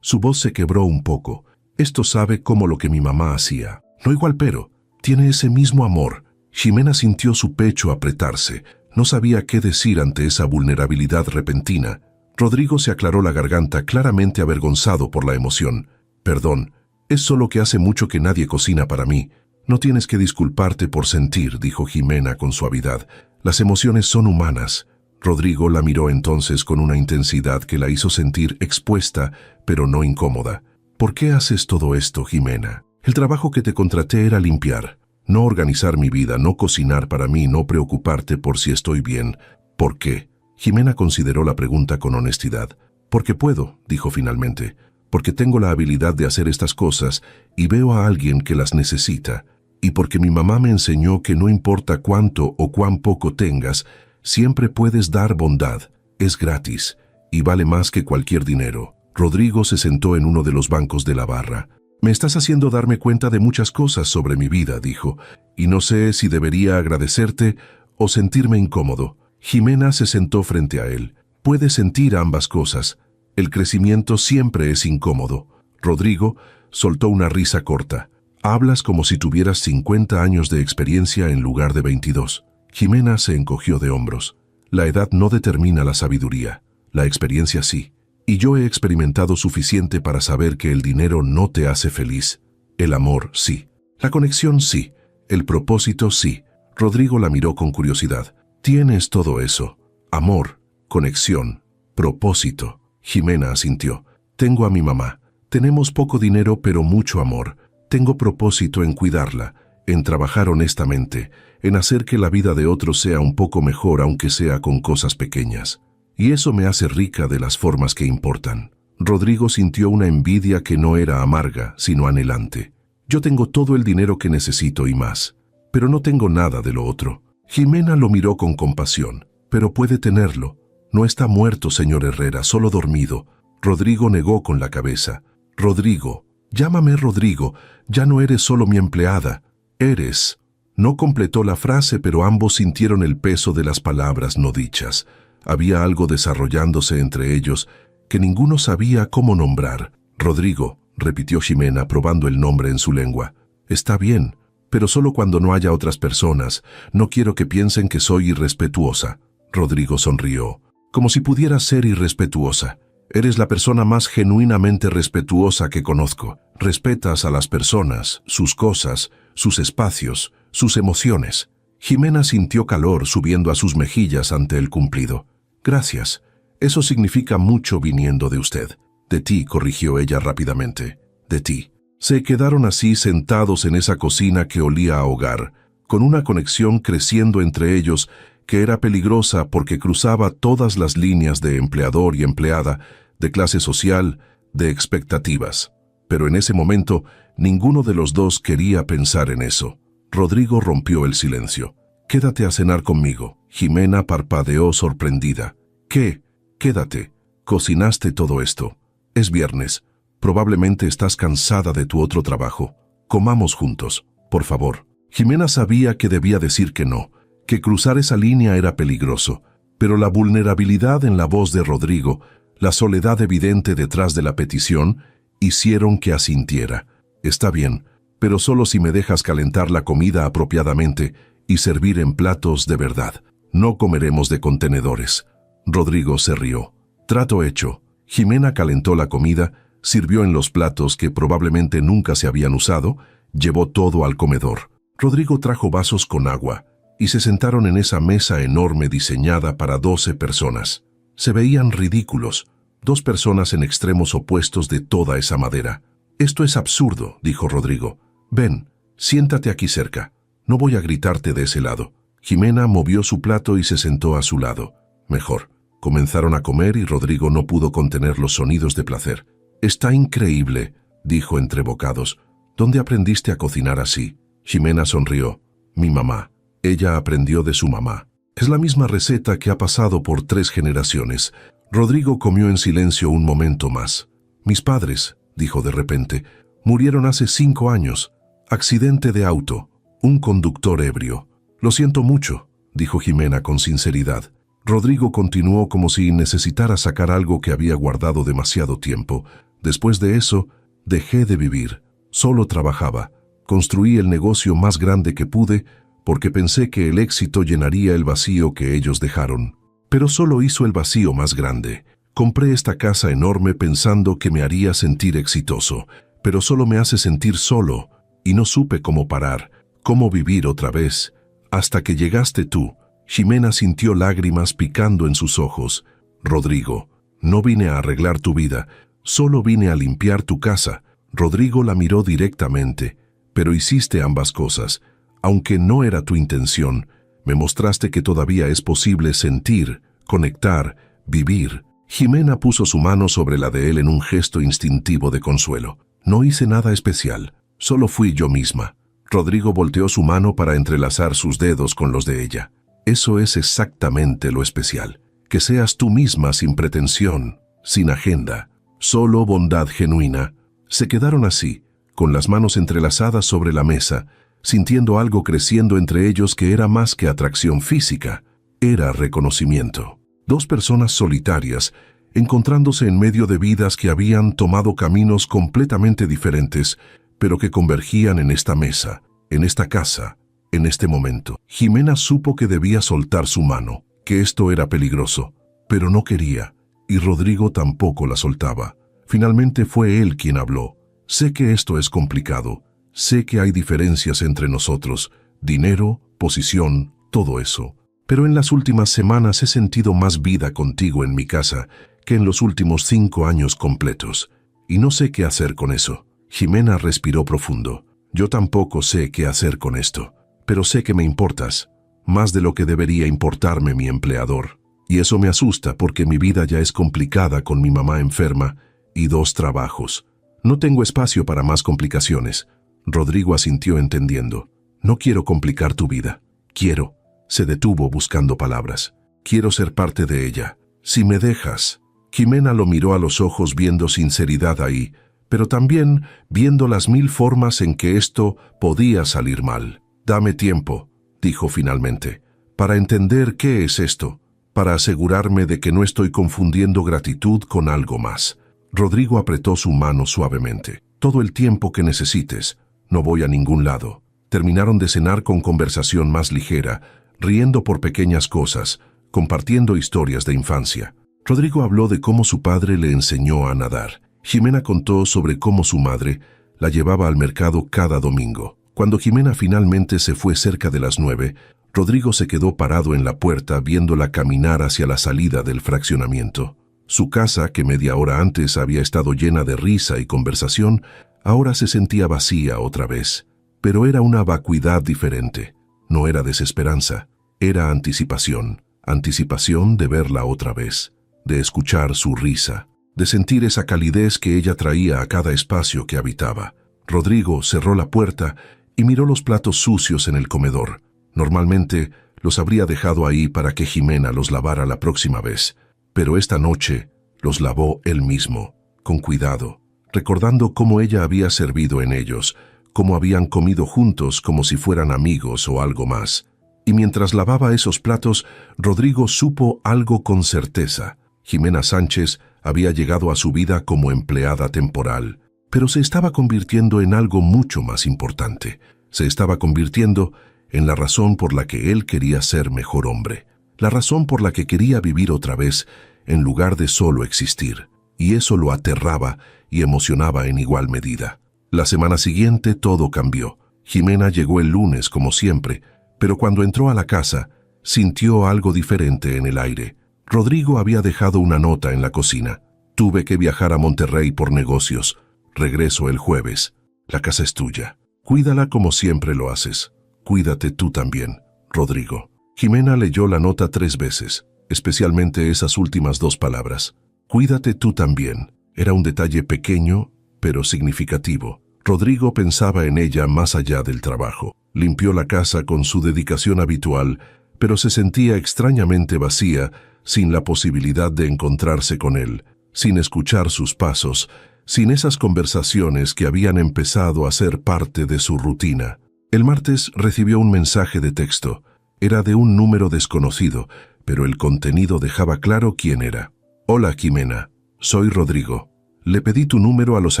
Su voz se quebró un poco. Esto sabe como lo que mi mamá hacía. No igual, pero tiene ese mismo amor. Jimena sintió su pecho apretarse. No sabía qué decir ante esa vulnerabilidad repentina. Rodrigo se aclaró la garganta, claramente avergonzado por la emoción. «Perdón, es solo que hace mucho que nadie cocina para mí. No tienes que disculparte por sentir», dijo Jimena con suavidad. «Las emociones son humanas». Rodrigo la miró entonces con una intensidad que la hizo sentir expuesta, pero no incómoda. «¿Por qué haces todo esto, Jimena? El trabajo que te contraté era limpiar, no organizar mi vida, no cocinar para mí, no preocuparte por si estoy bien. ¿Por qué?» Jimena consideró la pregunta con honestidad. «Porque puedo», dijo finalmente. «Porque tengo la habilidad de hacer estas cosas y veo a alguien que las necesita. Y porque mi mamá me enseñó que no importa cuánto o cuán poco tengas, siempre puedes dar bondad. Es gratis y vale más que cualquier dinero». Rodrigo se sentó en uno de los bancos de la barra. «Me estás haciendo darme cuenta de muchas cosas sobre mi vida», dijo, «y no sé si debería agradecerte o sentirme incómodo». Jimena se sentó frente a él. «Puedes sentir ambas cosas. El crecimiento siempre es incómodo». Rodrigo soltó una risa corta. «Hablas como si tuvieras 50 años de experiencia en lugar de 22. Jimena se encogió de hombros. «La edad no determina la sabiduría. La experiencia sí. Y yo he experimentado suficiente para saber que el dinero no te hace feliz. El amor sí. La conexión sí. El propósito sí». Rodrigo la miró con curiosidad. «Tienes todo eso. Amor, conexión, propósito». Jimena asintió. «Tengo a mi mamá. Tenemos poco dinero pero mucho amor. Tengo propósito en cuidarla, en trabajar honestamente, en hacer que la vida de otros sea un poco mejor aunque sea con cosas pequeñas. Y eso me hace rica de las formas que importan». Rodrigo sintió una envidia que no era amarga, sino anhelante. «Yo tengo todo el dinero que necesito y más, pero no tengo nada de lo otro». Jimena lo miró con compasión. «Pero puede tenerlo. No está muerto, señor Herrera, solo dormido». Rodrigo negó con la cabeza. «Rodrigo, llámame Rodrigo, ya no eres solo mi empleada. Eres». No completó la frase, pero ambos sintieron el peso de las palabras no dichas. Había algo desarrollándose entre ellos que ninguno sabía cómo nombrar. «Rodrigo», repitió Jimena, probando el nombre en su lengua. «Está bien, pero solo cuando no haya otras personas. No quiero que piensen que soy irrespetuosa». Rodrigo sonrió. «Como si pudieras ser irrespetuosa. Eres la persona más genuinamente respetuosa que conozco. Respetas a las personas, sus cosas, sus espacios, sus emociones». Jimena sintió calor subiendo a sus mejillas ante el cumplido. «Gracias. Eso significa mucho viniendo de usted». «De ti», corrigió ella rápidamente. «De ti». Se quedaron así sentados en esa cocina que olía a hogar, con una conexión creciendo entre ellos que era peligrosa porque cruzaba todas las líneas de empleador y empleada, de clase social, de expectativas. Pero en ese momento, ninguno de los dos quería pensar en eso. Rodrigo rompió el silencio. «Quédate a cenar conmigo». Jimena parpadeó sorprendida. «¿Qué? Quédate. Cocinaste todo esto. Es viernes. Probablemente estás cansada de tu otro trabajo. Comamos juntos, por favor». Jimena sabía que debía decir que no, que cruzar esa línea era peligroso, pero la vulnerabilidad en la voz de Rodrigo, la soledad evidente detrás de la petición, hicieron que asintiera. «Está bien, pero solo si me dejas calentar la comida apropiadamente y servir en platos de verdad. No comeremos de contenedores». Rodrigo se rió. «Trato hecho». Jimena calentó la comida, sirvió en los platos que probablemente nunca se habían usado, llevó todo al comedor. Rodrigo trajo vasos con agua y se sentaron en esa mesa enorme diseñada para 12 personas. Se veían ridículos, 2 personas en extremos opuestos de toda esa madera. «Esto es absurdo», dijo Rodrigo. «Ven, siéntate aquí cerca. No voy a gritarte de ese lado». Jimena movió su plato y se sentó a su lado. Mejor. Comenzaron a comer y Rodrigo no pudo contener los sonidos de placer. «Está increíble», dijo entre bocados. «¿Dónde aprendiste a cocinar así?» Jimena sonrió. «Mi mamá. Ella aprendió de su mamá. Es la misma receta que ha pasado por 3 generaciones». Rodrigo comió en silencio un momento más. «Mis padres», dijo de repente, «murieron hace 5 años. Accidente de auto. Un conductor ebrio». «Lo siento mucho», dijo Jimena con sinceridad. Rodrigo continuó como si necesitara sacar algo que había guardado demasiado tiempo. «Después de eso, dejé de vivir. Solo trabajaba. Construí el negocio más grande que pude porque pensé que el éxito llenaría el vacío que ellos dejaron. Pero solo hizo el vacío más grande. Compré esta casa enorme pensando que me haría sentir exitoso, pero solo me hace sentir solo, y no supe cómo parar, cómo vivir otra vez. Hasta que llegaste tú. Ximena sintió lágrimas picando en sus ojos. Rodrigo, no vine a arreglar tu vida, solo vine a limpiar tu casa. Rodrigo la miró directamente. Pero hiciste ambas cosas. Aunque no era tu intención, me mostraste que todavía es posible sentir, conectar, vivir. Ximena puso su mano sobre la de él en un gesto instintivo de consuelo. No hice nada especial, solo fui yo misma. Rodrigo volteó su mano para entrelazar sus dedos con los de ella. Eso es exactamente lo especial, que seas tú misma sin pretensión, sin agenda, solo bondad genuina. Se quedaron así, con las manos entrelazadas sobre la mesa, sintiendo algo creciendo entre ellos que era más que atracción física, era reconocimiento. Dos personas solitarias, encontrándose en medio de vidas que habían tomado caminos completamente diferentes, pero que convergían en esta mesa, en esta casa, en este momento. Ximena supo que debía soltar su mano, que esto era peligroso, pero no quería, y Rodrigo tampoco la soltaba. Finalmente fue él quien habló. Sé que esto es complicado, sé que hay diferencias entre nosotros, dinero, posición, todo eso. Pero en las últimas semanas he sentido más vida contigo en mi casa que en los últimos 5 años completos. Y no sé qué hacer con eso. Ximena respiró profundo. Yo tampoco sé qué hacer con esto. Pero sé que me importas, más de lo que debería importarme mi empleador. Y eso me asusta porque mi vida ya es complicada con mi mamá enferma y 2 trabajos. No tengo espacio para más complicaciones. Rodrigo asintió entendiendo. No quiero complicar tu vida. Quiero. Se detuvo buscando palabras. Quiero ser parte de ella. Si me dejas. Ximena lo miró a los ojos viendo sinceridad ahí, pero también viendo las 1000 formas en que esto podía salir mal. Dame tiempo, dijo finalmente, para entender qué es esto, para asegurarme de que no estoy confundiendo gratitud con algo más. Rodrigo apretó su mano suavemente. Todo el tiempo que necesites. No voy a ningún lado. Terminaron de cenar con conversación más ligera, riendo por pequeñas cosas, compartiendo historias de infancia. Rodrigo habló de cómo su padre le enseñó a nadar. Ximena contó sobre cómo su madre la llevaba al mercado cada domingo. Cuando Ximena finalmente se fue cerca de las 9, Rodrigo se quedó parado en la puerta viéndola caminar hacia la salida del fraccionamiento. Su casa, que media hora antes había estado llena de risa y conversación, ahora se sentía vacía otra vez. Pero era una vacuidad diferente. No era desesperanza, era anticipación. Anticipación de verla otra vez, de escuchar su risa, de sentir esa calidez que ella traía a cada espacio que habitaba. Rodrigo cerró la puerta y miró los platos sucios en el comedor. Normalmente los habría dejado ahí para que Ximena los lavara la próxima vez, pero esta noche los lavó él mismo, con cuidado, recordando cómo ella había servido en ellos, cómo habían comido juntos como si fueran amigos o algo más. Y mientras lavaba esos platos, Rodrigo supo algo con certeza. Ximena Sánchez había llegado a su vida como empleada temporal, pero se estaba convirtiendo en algo mucho más importante. Se estaba convirtiendo en la razón por la que él quería ser mejor hombre, la razón por la que quería vivir otra vez en lugar de solo existir. Y eso lo aterraba y emocionaba en igual medida. La semana siguiente todo cambió. Ximena llegó el lunes como siempre, pero cuando entró a la casa, sintió algo diferente en el aire. Rodrigo había dejado una nota en la cocina. Tuve que viajar a Monterrey por negocios. Regreso el jueves. La casa es tuya. Cuídala como siempre lo haces. Cuídate tú también, Rodrigo. Ximena leyó la nota 3 veces, especialmente esas últimas 2 palabras. Cuídate tú también. Era un detalle pequeño, pero significativo. Rodrigo pensaba en ella más allá del trabajo. Limpió la casa con su dedicación habitual, pero se sentía extrañamente vacía, sin la posibilidad de encontrarse con él, sin escuchar sus pasos, sin esas conversaciones que habían empezado a ser parte de su rutina. El martes recibió un mensaje de texto. Era de un número desconocido, pero el contenido dejaba claro quién era. Hola, Ximena. Soy Rodrigo. Le pedí tu número a los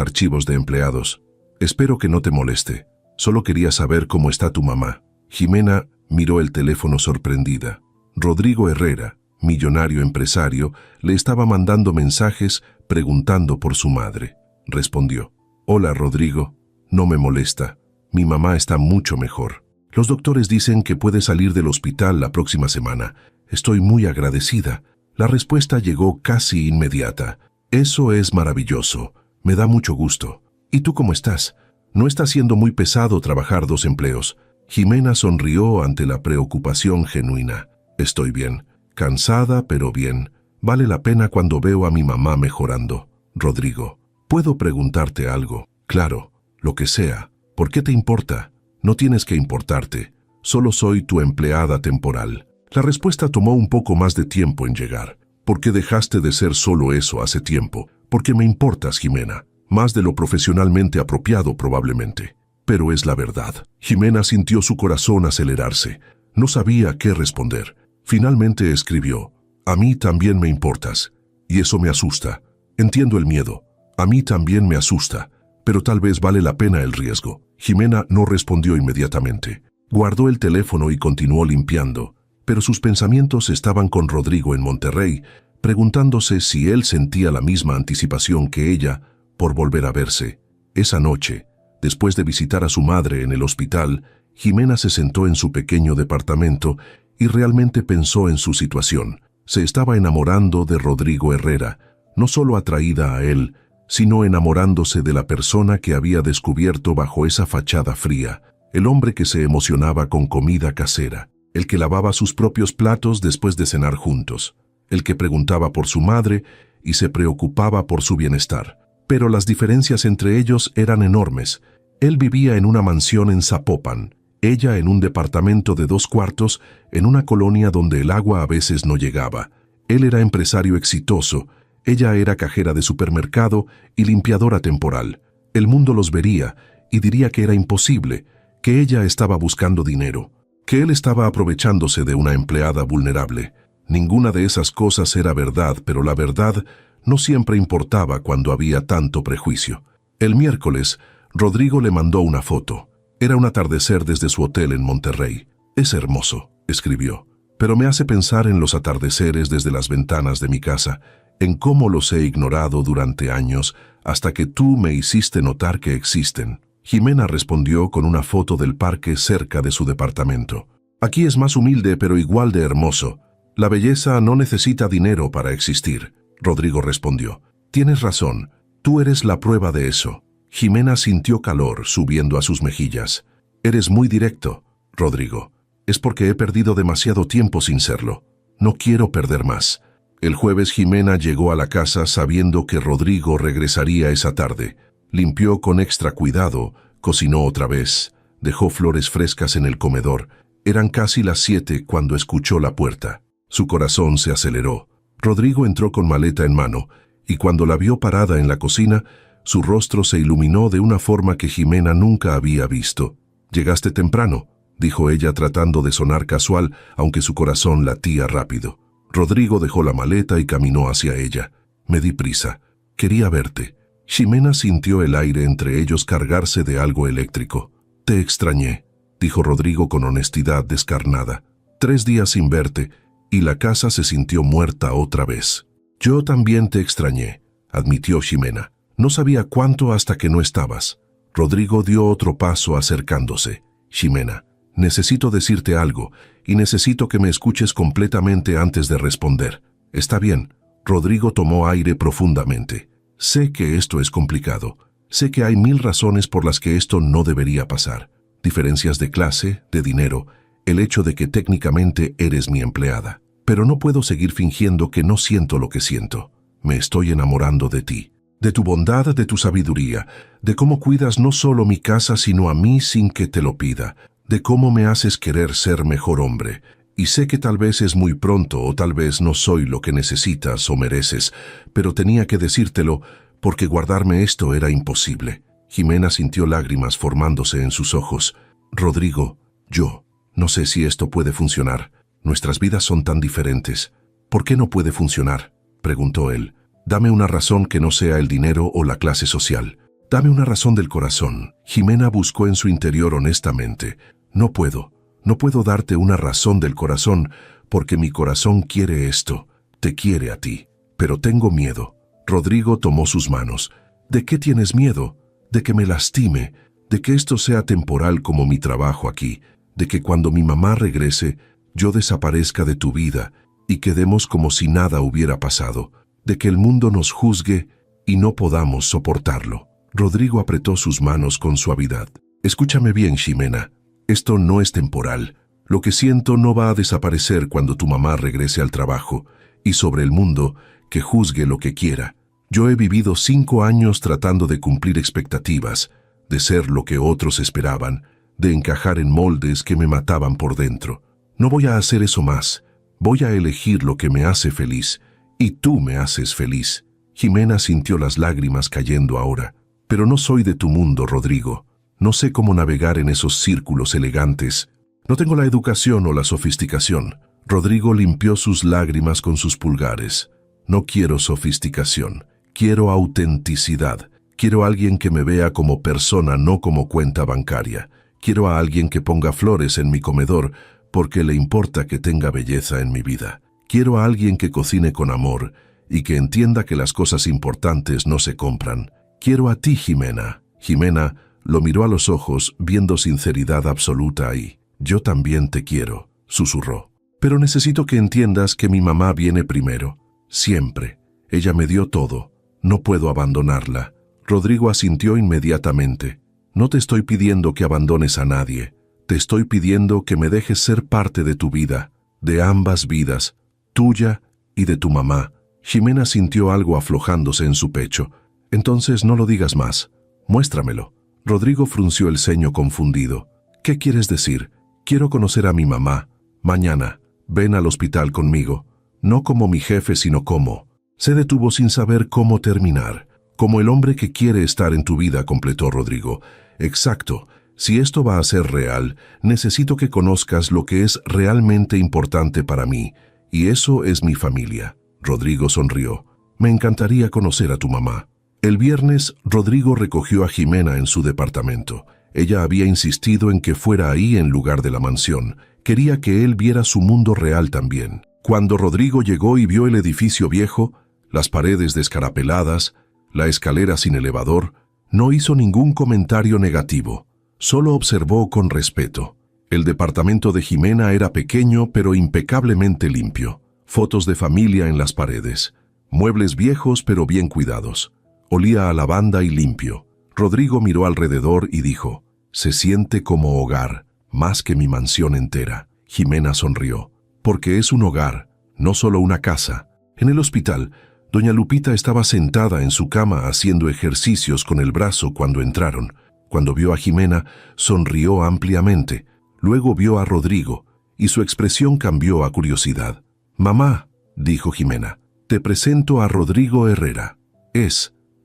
archivos de empleados. Espero que no te moleste. Solo quería saber cómo está tu mamá. Ximena, Miró el teléfono sorprendida. Rodrigo Herrera, millonario empresario, le estaba mandando mensajes preguntando por su madre. Respondió: «Hola, Rodrigo, no me molesta. Mi mamá está mucho mejor. Los doctores dicen que puede salir del hospital la próxima semana. Estoy muy agradecida». La respuesta llegó casi inmediata. «Eso es maravilloso. Me da mucho gusto. ¿Y tú cómo estás? No está siendo muy pesado trabajar 2 empleos». Jimena sonrió ante la preocupación genuina. «Estoy bien. Cansada, pero bien. Vale la pena cuando veo a mi mamá mejorando». «Rodrigo, ¿puedo preguntarte algo?» «Claro, lo que sea. ¿Por qué te importa?» «No tienes que importarte. Solo soy tu empleada temporal». La respuesta tomó un poco más de tiempo en llegar. «¿Por qué dejaste de ser solo eso hace tiempo?» «Porque me importas, Jimena. Más de lo profesionalmente apropiado probablemente. Pero es la verdad». Jimena sintió su corazón acelerarse. No sabía qué responder. Finalmente escribió: «A mí también me importas. Y eso me asusta. Entiendo el miedo. A mí también me asusta. Pero tal vez vale la pena el riesgo». Jimena no respondió inmediatamente. Guardó el teléfono y continuó limpiando. Pero sus pensamientos estaban con Rodrigo en Monterrey, preguntándose si él sentía la misma anticipación que ella por volver a verse. Esa noche, después de visitar a su madre en el hospital, Jimena se sentó en su pequeño departamento y realmente pensó en su situación. Se estaba enamorando de Rodrigo Herrera, no solo atraída a él, sino enamorándose de la persona que había descubierto bajo esa fachada fría, el hombre que se emocionaba con comida casera, el que lavaba sus propios platos después de cenar juntos, el que preguntaba por su madre y se preocupaba por su bienestar. Pero las diferencias entre ellos eran enormes. Él vivía en una mansión en Zapopan, ella en un departamento de 2 cuartos en una colonia donde el agua a veces no llegaba. Él era empresario exitoso, ella era cajera de supermercado y limpiadora temporal. El mundo los vería y diría que era imposible, que ella estaba buscando dinero, que él estaba aprovechándose de una empleada vulnerable. Ninguna de esas cosas era verdad, pero la verdad no siempre importaba cuando había tanto prejuicio. El miércoles, Rodrigo le mandó una foto. Era un atardecer desde su hotel en Monterrey. «Es hermoso», escribió, «pero me hace pensar en los atardeceres desde las ventanas de mi casa, en cómo los he ignorado durante años hasta que tú me hiciste notar que existen». Jimena respondió con una foto del parque cerca de su departamento. «Aquí es más humilde pero igual de hermoso. La belleza no necesita dinero para existir». Rodrigo respondió: «Tienes razón, tú eres la prueba de eso». Jimena sintió calor subiendo a sus mejillas. «Eres muy directo, Rodrigo. Es porque he perdido demasiado tiempo sin serlo. No quiero perder más». El jueves Jimena llegó a la casa sabiendo que Rodrigo regresaría esa tarde. Limpió con extra cuidado, cocinó otra vez, dejó flores frescas en el comedor. Eran casi las 7 cuando escuchó la puerta. Su corazón se aceleró. Rodrigo entró con maleta en mano, y cuando la vio parada en la cocina, su rostro se iluminó de una forma que Jimena nunca había visto. «Llegaste temprano», dijo ella tratando de sonar casual, aunque su corazón latía rápido. Rodrigo dejó la maleta y caminó hacia ella. «Me di prisa. Quería verte». Jimena sintió el aire entre ellos cargarse de algo eléctrico. «Te extrañé», dijo Rodrigo con honestidad descarnada. «3 días sin verte, y la casa se sintió muerta otra vez». «Yo también te extrañé», admitió Jimena. «No sabía cuánto hasta que no estabas». Rodrigo dio otro paso acercándose. «Jimena, necesito decirte algo, y necesito que me escuches completamente antes de responder». «Está bien». Rodrigo tomó aire profundamente. «Sé que esto es complicado. Sé que hay 1000 razones por las que esto no debería pasar. Diferencias de clase, de dinero, el hecho de que técnicamente eres mi empleada. Pero no puedo seguir fingiendo que no siento lo que siento. Me estoy enamorando de ti, de tu bondad, de tu sabiduría, de cómo cuidas no solo mi casa sino a mí sin que te lo pida, de cómo me haces querer ser mejor hombre. Y sé que tal vez es muy pronto o tal vez no soy lo que necesitas o mereces, pero tenía que decírtelo porque guardarme esto era imposible». Jimena sintió lágrimas formándose en sus ojos. «Rodrigo, yo no sé si esto puede funcionar. Nuestras vidas son tan diferentes». «¿Por qué no puede funcionar?», preguntó él. «Dame una razón que no sea el dinero o la clase social. Dame una razón del corazón». Jimena buscó en su interior honestamente. «No puedo. No puedo darte una razón del corazón, porque mi corazón quiere esto, te quiere a ti. Pero tengo miedo. Rodrigo tomó sus manos. ¿De qué tienes miedo? De que me lastime, de que esto sea temporal como mi trabajo aquí, de que cuando mi mamá regrese, yo desaparezca de tu vida y quedemos como si nada hubiera pasado, de que el mundo nos juzgue y no podamos soportarlo. Rodrigo apretó sus manos con suavidad. Escúchame bien, Ximena. Esto no es temporal. Lo que siento no va a desaparecer cuando tu mamá regrese al trabajo, y sobre el mundo, que juzgue lo que quiera. Yo he vivido 5 años tratando de cumplir expectativas, de ser lo que otros esperaban, de encajar en moldes que me mataban por dentro. No voy a hacer eso más. Voy a elegir lo que me hace feliz, y tú me haces feliz. Ximena sintió las lágrimas cayendo ahora. Pero no soy de tu mundo, Rodrigo. No sé cómo navegar en esos círculos elegantes. No tengo la educación o la sofisticación. Rodrigo limpió sus lágrimas con sus pulgares. No quiero sofisticación. Quiero autenticidad. Quiero a alguien que me vea como persona, no como cuenta bancaria. Quiero a alguien que ponga flores en mi comedor porque le importa que tenga belleza en mi vida. Quiero a alguien que cocine con amor y que entienda que las cosas importantes no se compran. Quiero a ti, Ximena. Ximena lo miró a los ojos, viendo sinceridad absoluta ahí. Yo también te quiero, susurró. Pero necesito que entiendas que mi mamá viene primero. Siempre. Ella me dio todo. No puedo abandonarla. Rodrigo asintió inmediatamente. No te estoy pidiendo que abandones a nadie. Te estoy pidiendo que me dejes ser parte de tu vida, de ambas vidas, tuya y de tu mamá. Ximena sintió algo aflojándose en su pecho. Entonces no lo digas más. Muéstramelo. Rodrigo frunció el ceño confundido. ¿Qué quieres decir? Quiero conocer a mi mamá. Mañana. Ven al hospital conmigo. No como mi jefe, sino como. Se detuvo sin saber cómo terminar. Como el hombre que quiere estar en tu vida, completó Rodrigo. Exacto. Si esto va a ser real, necesito que conozcas lo que es realmente importante para mí, y eso es mi familia. Rodrigo sonrió. Me encantaría conocer a tu mamá. El viernes, Rodrigo recogió a Ximena en su departamento. Ella había insistido en que fuera ahí en lugar de la mansión. Quería que él viera su mundo real también. Cuando Rodrigo llegó y vio el edificio viejo, las paredes descarapeladas, la escalera sin elevador, no hizo ningún comentario negativo. Solo observó con respeto. El departamento de Ximena era pequeño pero impecablemente limpio. Fotos de familia en las paredes. Muebles viejos pero bien cuidados. Olía a lavanda y limpio. Rodrigo miró alrededor y dijo, se siente como hogar, más que mi mansión entera. Ximena sonrió. Porque es un hogar, no solo una casa. En el hospital, doña Lupita estaba sentada en su cama haciendo ejercicios con el brazo cuando entraron. Cuando vio a Ximena, sonrió ampliamente. Luego vio a Rodrigo, y su expresión cambió a curiosidad. «Mamá», dijo Ximena, «te presento a Rodrigo Herrera.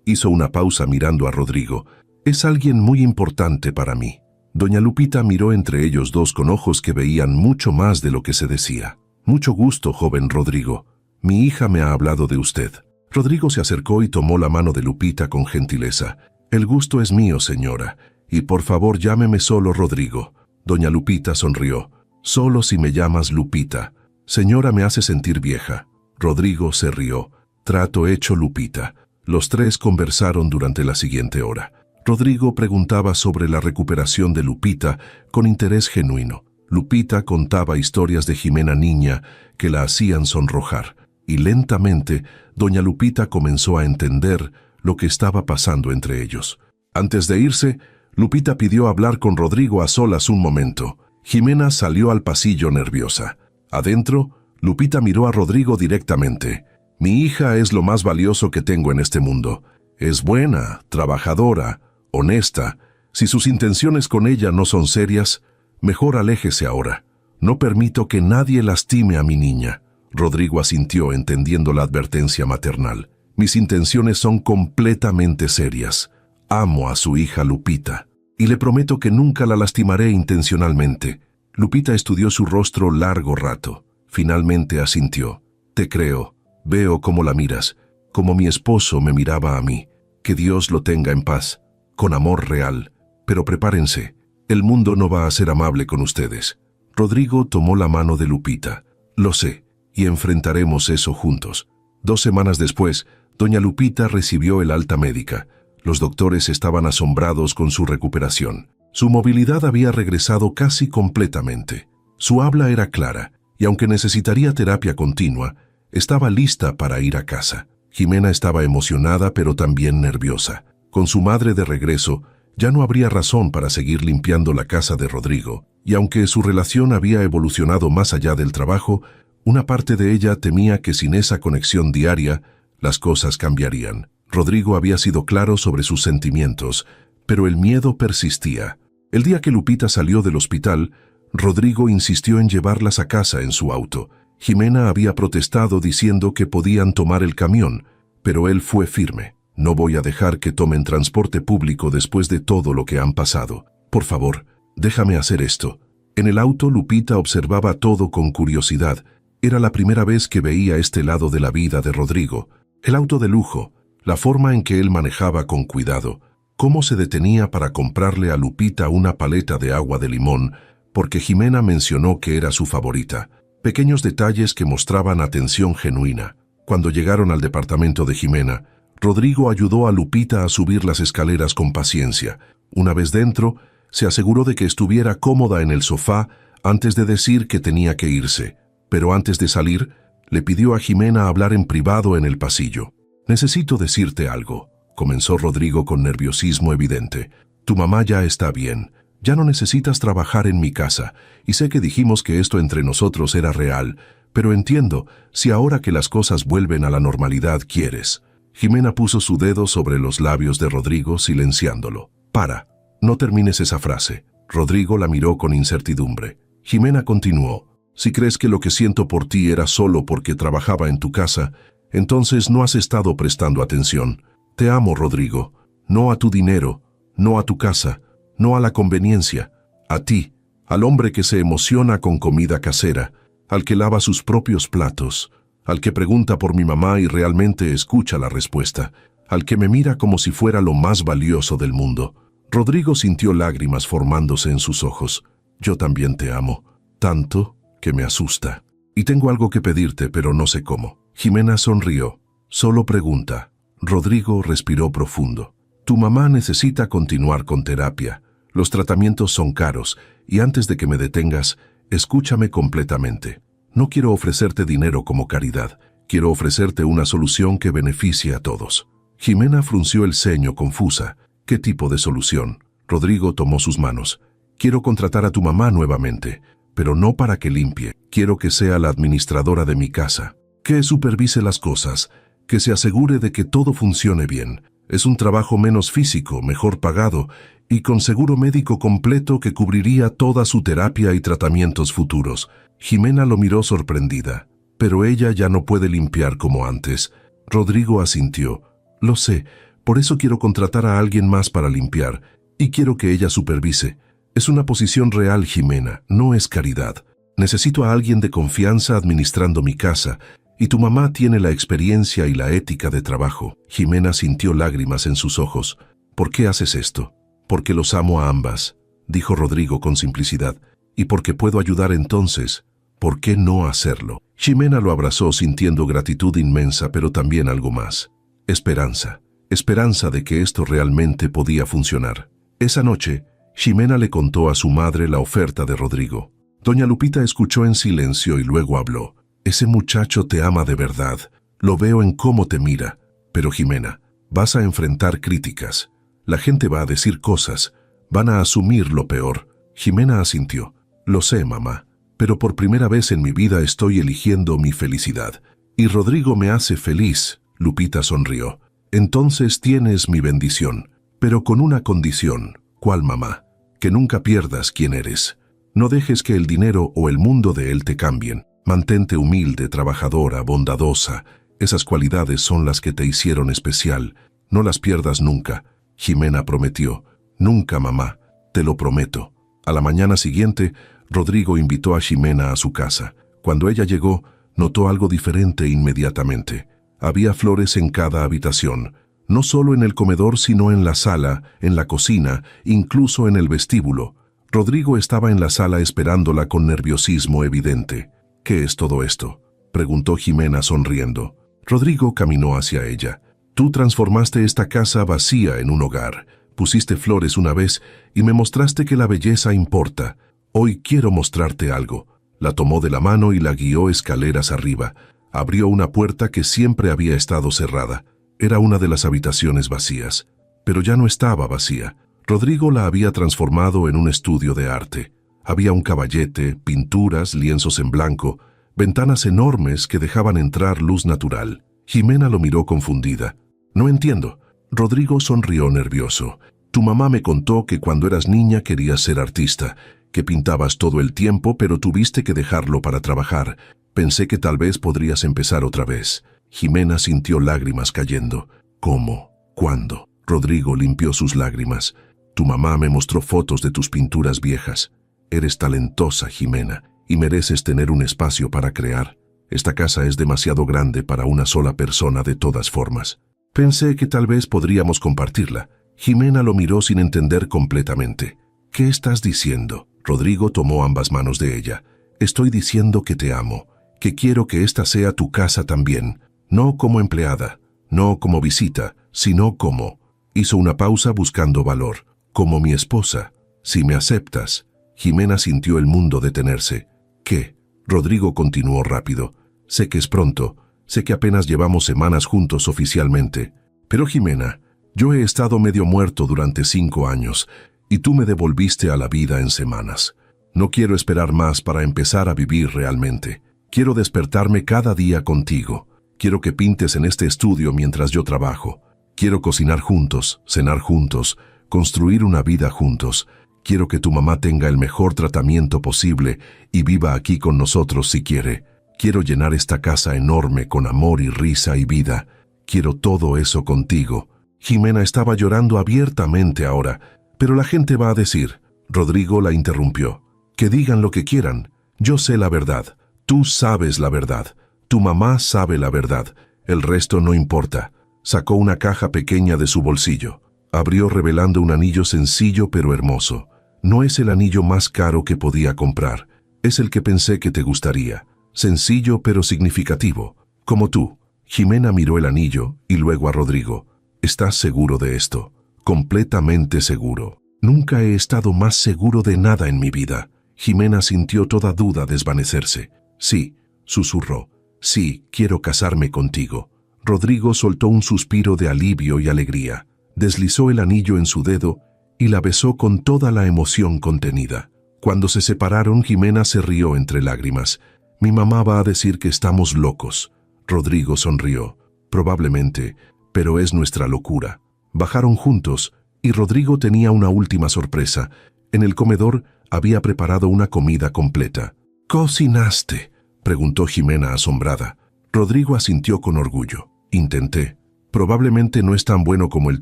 Hizo una pausa mirando a Rodrigo, «es alguien muy importante para mí». Doña Lupita miró entre ellos dos con ojos que veían mucho más de lo que se decía. «Mucho gusto, joven Rodrigo. Mi hija me ha hablado de usted». Rodrigo se acercó y tomó la mano de Lupita con gentileza. «El gusto es mío, señora, y por favor llámeme solo Rodrigo». Doña Lupita sonrió. «Solo si me llamas Lupita. Señora, me hace sentir vieja». Rodrigo se rió. «Trato hecho, Lupita». Los tres conversaron durante la siguiente hora. Rodrigo preguntaba sobre la recuperación de Lupita con interés genuino. Lupita contaba historias de Ximena niña que la hacían sonrojar, y lentamente doña Lupita comenzó a entender lo que estaba pasando entre ellos. Antes de irse, Lupita pidió hablar con Rodrigo a solas un momento. Ximena salió al pasillo nerviosa. Adentro, Lupita miró a Rodrigo directamente. «Mi hija es lo más valioso que tengo en este mundo. Es buena, trabajadora, honesta. Si sus intenciones con ella no son serias, mejor aléjese ahora. No permito que nadie lastime a mi niña». Rodrigo asintió, entendiendo la advertencia maternal. «Mis intenciones son completamente serias. Amo a su hija Lupita, y le prometo que nunca la lastimaré intencionalmente». Lupita estudió su rostro largo rato. Finalmente asintió. «Te creo. Veo cómo la miras, como mi esposo me miraba a mí. Que Dios lo tenga en paz, con amor real. Pero prepárense, el mundo no va a ser amable con ustedes». Rodrigo tomó la mano de Lupita. Lo sé, y enfrentaremos eso juntos. 2 semanas después, doña Lupita recibió el alta médica. Los doctores estaban asombrados con su recuperación. Su movilidad había regresado casi completamente. Su habla era clara, y aunque necesitaría terapia continua, estaba lista para ir a casa. Jimena estaba emocionada pero también nerviosa. Con su madre de regreso, ya no habría razón para seguir limpiando la casa de Rodrigo, y aunque su relación había evolucionado más allá del trabajo, una parte de ella temía que sin esa conexión diaria, las cosas cambiarían. Rodrigo había sido claro sobre sus sentimientos, pero el miedo persistía. El día que Lupita salió del hospital, Rodrigo insistió en llevarlas a casa en su auto. Jimena había protestado diciendo que podían tomar el camión, pero él fue firme. No voy a dejar que tomen transporte público después de todo lo que han pasado. Por favor, déjame hacer esto. En el auto, Lupita observaba todo con curiosidad. Era la primera vez que veía este lado de la vida de Rodrigo. El auto de lujo, la forma en que él manejaba con cuidado, cómo se detenía para comprarle a Lupita una paleta de agua de limón, porque Jimena mencionó que era su favorita. Pequeños detalles que mostraban atención genuina. Cuando llegaron al departamento de Jimena, Rodrigo ayudó a Lupita a subir las escaleras con paciencia. Una vez dentro, se aseguró de que estuviera cómoda en el sofá antes de decir que tenía que irse. Pero antes de salir, le pidió a Jimena hablar en privado en el pasillo. «Necesito decirte algo», comenzó Rodrigo con nerviosismo evidente. «Tu mamá ya está bien. Ya no necesitas trabajar en mi casa, y sé que dijimos que esto entre nosotros era real, pero entiendo si ahora que las cosas vuelven a la normalidad quieres». Jimena puso su dedo sobre los labios de Rodrigo, silenciándolo. «Para, no termines esa frase». Rodrigo la miró con incertidumbre. Jimena continuó. «Si crees que lo que siento por ti era solo porque trabajaba en tu casa, entonces no has estado prestando atención. Te amo, Rodrigo. No a tu dinero, no a tu casa, no a la conveniencia. A ti, al hombre que se emociona con comida casera, al que lava sus propios platos, al que pregunta por mi mamá y realmente escucha la respuesta, al que me mira como si fuera lo más valioso del mundo». Rodrigo sintió lágrimas formándose en sus ojos. «Yo también te amo, tanto que me asusta. Y tengo algo que pedirte, pero no sé cómo». Jimena sonrió. «Solo pregunta». Rodrigo respiró profundo. «Tu mamá necesita continuar con terapia. Los tratamientos son caros, y antes de que me detengas, escúchame completamente. No quiero ofrecerte dinero como caridad. Quiero ofrecerte una solución que beneficie a todos». Jimena frunció el ceño confusa. «¿Qué tipo de solución?». Rodrigo tomó sus manos. «Quiero contratar a tu mamá nuevamente, pero no para que limpie. Quiero que sea la administradora de mi casa, que supervise las cosas, que se asegure de que todo funcione bien. Es un trabajo menos físico, mejor pagado y con seguro médico completo que cubriría toda su terapia y tratamientos futuros». Jimena lo miró sorprendida. «Pero ella ya no puede limpiar como antes». Rodrigo asintió. «Lo sé, por eso quiero contratar a alguien más para limpiar, y quiero que ella supervise. Es una posición real, Jimena, no es caridad. Necesito a alguien de confianza administrando mi casa, y tu mamá tiene la experiencia y la ética de trabajo». Jimena sintió lágrimas en sus ojos. «¿Por qué haces esto?». «Porque los amo a ambas», dijo Rodrigo con simplicidad. «Y porque puedo ayudar entonces, ¿por qué no hacerlo?». Jimena lo abrazó sintiendo gratitud inmensa, pero también algo más. Esperanza. Esperanza de que esto realmente podía funcionar. Esa noche, Jimena le contó a su madre la oferta de Rodrigo. Doña Lupita escuchó en silencio y luego habló. «Ese muchacho te ama de verdad. Lo veo en cómo te mira. Pero Jimena, vas a enfrentar críticas. La gente va a decir cosas. Van a asumir lo peor». Jimena asintió. «Lo sé, mamá, pero por primera vez en mi vida estoy eligiendo mi felicidad. Y Rodrigo me hace feliz». Lupita sonrió. «Entonces tienes mi bendición, pero con una condición». «¿Cuál, mamá?». «Que nunca pierdas quién eres. No dejes que el dinero o el mundo de él te cambien. Mantente humilde, trabajadora, bondadosa. Esas cualidades son las que te hicieron especial. No las pierdas nunca». Jimena prometió. «Nunca, mamá, te lo prometo». A la mañana siguiente, Rodrigo invitó a Jimena a su casa. Cuando ella llegó, notó algo diferente inmediatamente. Había flores en cada habitación, no solo en el comedor, sino en la sala, en la cocina, incluso en el vestíbulo. Rodrigo estaba en la sala esperándola con nerviosismo evidente. ¿Qué es todo esto?, preguntó Jimena sonriendo. Rodrigo caminó hacia ella. Tú transformaste esta casa vacía en un hogar. Pusiste flores una vez y me mostraste que la belleza importa. Hoy quiero mostrarte algo. La tomó de la mano y la guió escaleras arriba. Abrió una puerta que siempre había estado cerrada. Era una de las habitaciones vacías. Pero ya no estaba vacía. Rodrigo la había transformado en un estudio de arte. Había un caballete, pinturas, lienzos en blanco, ventanas enormes que dejaban entrar luz natural. Jimena lo miró confundida. No entiendo. Rodrigo sonrió nervioso. Tu mamá me contó que cuando eras niña querías ser artista, que pintabas todo el tiempo, pero tuviste que dejarlo para trabajar. Pensé que tal vez podrías empezar otra vez. Jimena sintió lágrimas cayendo. ¿Cómo? ¿Cuándo? Rodrigo limpió sus lágrimas. Tu mamá me mostró fotos de tus pinturas viejas. Eres talentosa, Jimena, y mereces tener un espacio para crear. Esta casa es demasiado grande para una sola persona de todas formas. Pensé que tal vez podríamos compartirla. Jimena lo miró sin entender completamente. ¿Qué estás diciendo? Rodrigo tomó ambas manos de ella. Estoy diciendo que te amo, que quiero que esta sea tu casa también. No como empleada, no como visita, sino como... Hizo una pausa buscando valor. Como mi esposa. Si me aceptas. Jimena sintió el mundo detenerse. ¿Qué? Rodrigo continuó rápido. Sé que es pronto. Sé que apenas llevamos semanas juntos oficialmente. Pero Jimena, yo he estado medio muerto durante 5 años y tú me devolviste a la vida en semanas. No quiero esperar más para empezar a vivir realmente. Quiero despertarme cada día contigo. Quiero que pintes en este estudio mientras yo trabajo. Quiero cocinar juntos, cenar juntos, construir una vida juntos. Quiero que tu mamá tenga el mejor tratamiento posible y viva aquí con nosotros si quiere. Quiero llenar esta casa enorme con amor y risa y vida. Quiero todo eso contigo. Jimena estaba llorando abiertamente ahora, pero la gente va a decir. Rodrigo la interrumpió. Que digan lo que quieran. Yo sé la verdad. Tú sabes la verdad. Tu mamá sabe la verdad. El resto no importa. Sacó una caja pequeña de su bolsillo. Abrió revelando un anillo sencillo pero hermoso. No es el anillo más caro que podía comprar. Es el que pensé que te gustaría. Sencillo pero significativo. Como tú. Jimena miró el anillo y luego a Rodrigo. ¿Estás seguro de esto? Completamente seguro. Nunca he estado más seguro de nada en mi vida. Jimena sintió toda duda desvanecerse. Sí, susurró. Sí, quiero casarme contigo. Rodrigo soltó un suspiro de alivio y alegría. Deslizó el anillo en su dedo y la besó con toda la emoción contenida. Cuando se separaron, Jimena se rió entre lágrimas. Mi mamá va a decir que estamos locos. Rodrigo sonrió. Probablemente, pero es nuestra locura. Bajaron juntos y Rodrigo tenía una última sorpresa. En el comedor había preparado una comida completa. ¿Cocinaste?, preguntó Jimena asombrada. Rodrigo asintió con orgullo. Intenté. Probablemente no es tan bueno como el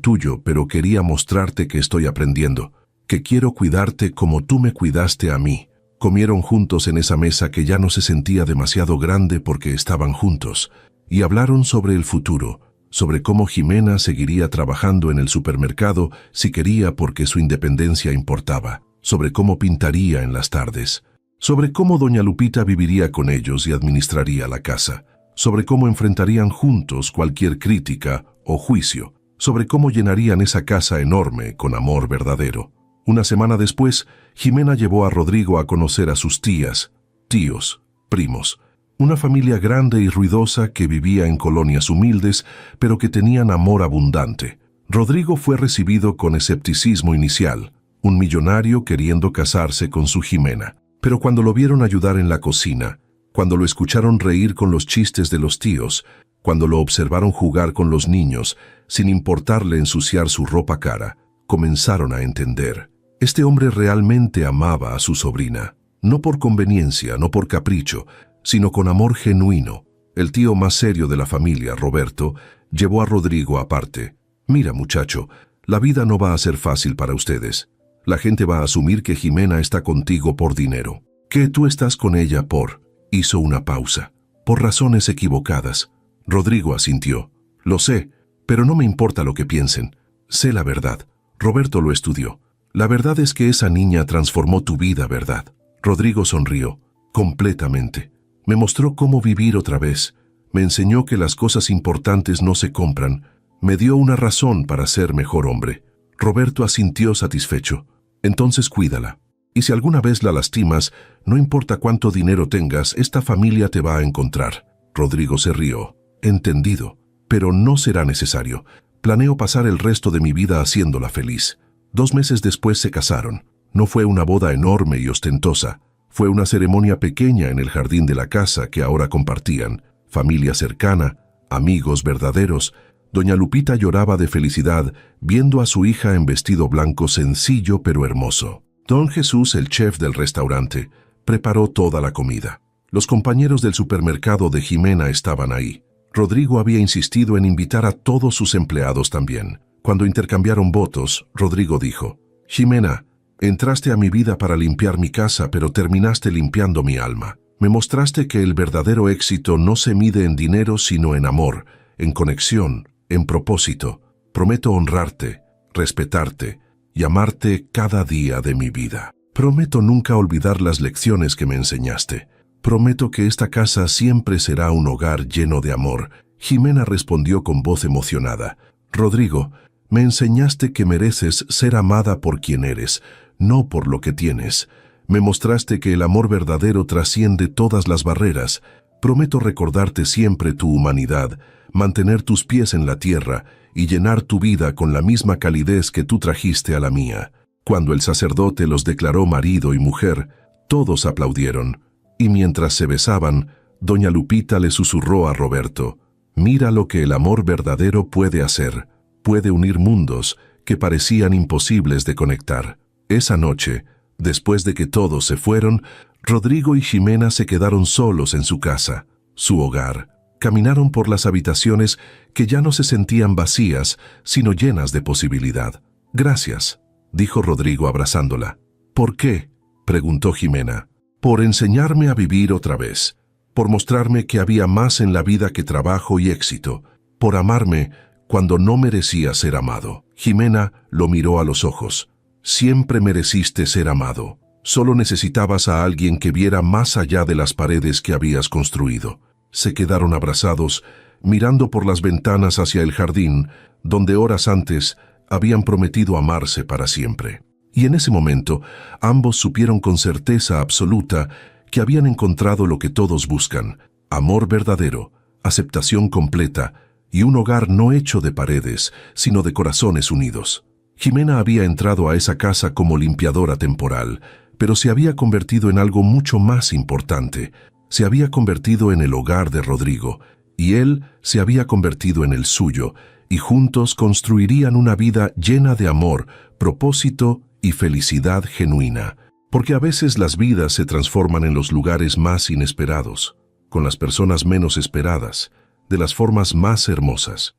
tuyo, pero quería mostrarte que estoy aprendiendo, que quiero cuidarte como tú me cuidaste a mí. Comieron juntos en esa mesa que ya no se sentía demasiado grande porque estaban juntos, y hablaron sobre el futuro, sobre cómo Jimena seguiría trabajando en el supermercado si quería porque su independencia importaba, sobre cómo pintaría en las tardes, sobre cómo doña Lupita viviría con ellos y administraría la casa, sobre cómo enfrentarían juntos cualquier crítica o juicio, sobre cómo llenarían esa casa enorme con amor verdadero. Una semana después, Jimena llevó a Rodrigo a conocer a sus tías, tíos, primos, una familia grande y ruidosa que vivía en colonias humildes, pero que tenían amor abundante. Rodrigo fue recibido con escepticismo inicial, un millonario queriendo casarse con su Jimena. Pero cuando lo vieron ayudar en la cocina, cuando lo escucharon reír con los chistes de los tíos, cuando lo observaron jugar con los niños, sin importarle ensuciar su ropa cara, comenzaron a entender. Este hombre realmente amaba a su sobrina, no por conveniencia, no por capricho, sino con amor genuino. El tío más serio de la familia, Roberto, llevó a Rodrigo aparte. Mira, muchacho, la vida no va a ser fácil para ustedes. La gente va a asumir que Jimena está contigo por dinero, que tú estás con ella por... Hizo una pausa. Por razones equivocadas. Rodrigo asintió. Lo sé, pero no me importa lo que piensen. Sé la verdad. Roberto lo estudió. La verdad es que esa niña transformó tu vida, ¿verdad? Rodrigo sonrió, completamente. Me mostró cómo vivir otra vez. Me enseñó que las cosas importantes no se compran. Me dio una razón para ser mejor hombre. Roberto asintió satisfecho. Entonces cuídala. Y si alguna vez la lastimas, no importa cuánto dinero tengas, esta familia te va a encontrar. Rodrigo se rió. Entendido. Pero no será necesario. Planeo pasar el resto de mi vida haciéndola feliz. 2 meses después se casaron. No fue una boda enorme y ostentosa. Fue una ceremonia pequeña en el jardín de la casa que ahora compartían. Familia cercana, amigos verdaderos. Doña Lupita lloraba de felicidad viendo a su hija en vestido blanco sencillo pero hermoso. Don Jesús, el chef del restaurante, preparó toda la comida. Los compañeros del supermercado de Jimena estaban ahí. Rodrigo había insistido en invitar a todos sus empleados también. Cuando intercambiaron votos, Rodrigo dijo: «Jimena, entraste a mi vida para limpiar mi casa, pero terminaste limpiando mi alma. Me mostraste que el verdadero éxito no se mide en dinero, sino en amor, en conexión, en propósito. Prometo honrarte, respetarte y amarte cada día de mi vida. Prometo nunca olvidar las lecciones que me enseñaste. Prometo que esta casa siempre será un hogar lleno de amor». Jimena respondió con voz emocionada: «Rodrigo, me enseñaste que mereces ser amada por quien eres, no por lo que tienes. Me mostraste que el amor verdadero trasciende todas las barreras. Prometo recordarte siempre tu humanidad, mantener tus pies en la tierra y llenar tu vida con la misma calidez que tú trajiste a la mía». Cuando el sacerdote los declaró marido y mujer, todos aplaudieron, y mientras se besaban, doña Lupita le susurró a Roberto: «Mira lo que el amor verdadero puede hacer. Puede unir mundos que parecían imposibles de conectar». Esa noche, después de que todos se fueron, Rodrigo y Jimena se quedaron solos en su casa, su hogar. Caminaron por las habitaciones que ya no se sentían vacías, sino llenas de posibilidad. «Gracias», dijo Rodrigo abrazándola. «¿Por qué?», preguntó Jimena. «Por enseñarme a vivir otra vez, por mostrarme que había más en la vida que trabajo y éxito, por amarme cuando no merecía ser amado». Jimena lo miró a los ojos. «Siempre mereciste ser amado. Solo necesitabas a alguien que viera más allá de las paredes que habías construido». Se quedaron abrazados, mirando por las ventanas hacia el jardín, donde horas antes habían prometido amarse para siempre. Y en ese momento, ambos supieron con certeza absoluta que habían encontrado lo que todos buscan: amor verdadero, aceptación completa y un hogar no hecho de paredes, sino de corazones unidos. Jimena había entrado a esa casa como limpiadora temporal, pero se había convertido en algo mucho más importante. Se había convertido en el hogar de Rodrigo, y él se había convertido en el suyo, y juntos construirían una vida llena de amor, propósito y felicidad genuina. Porque a veces las vidas se transforman en los lugares más inesperados, con las personas menos esperadas, de las formas más hermosas.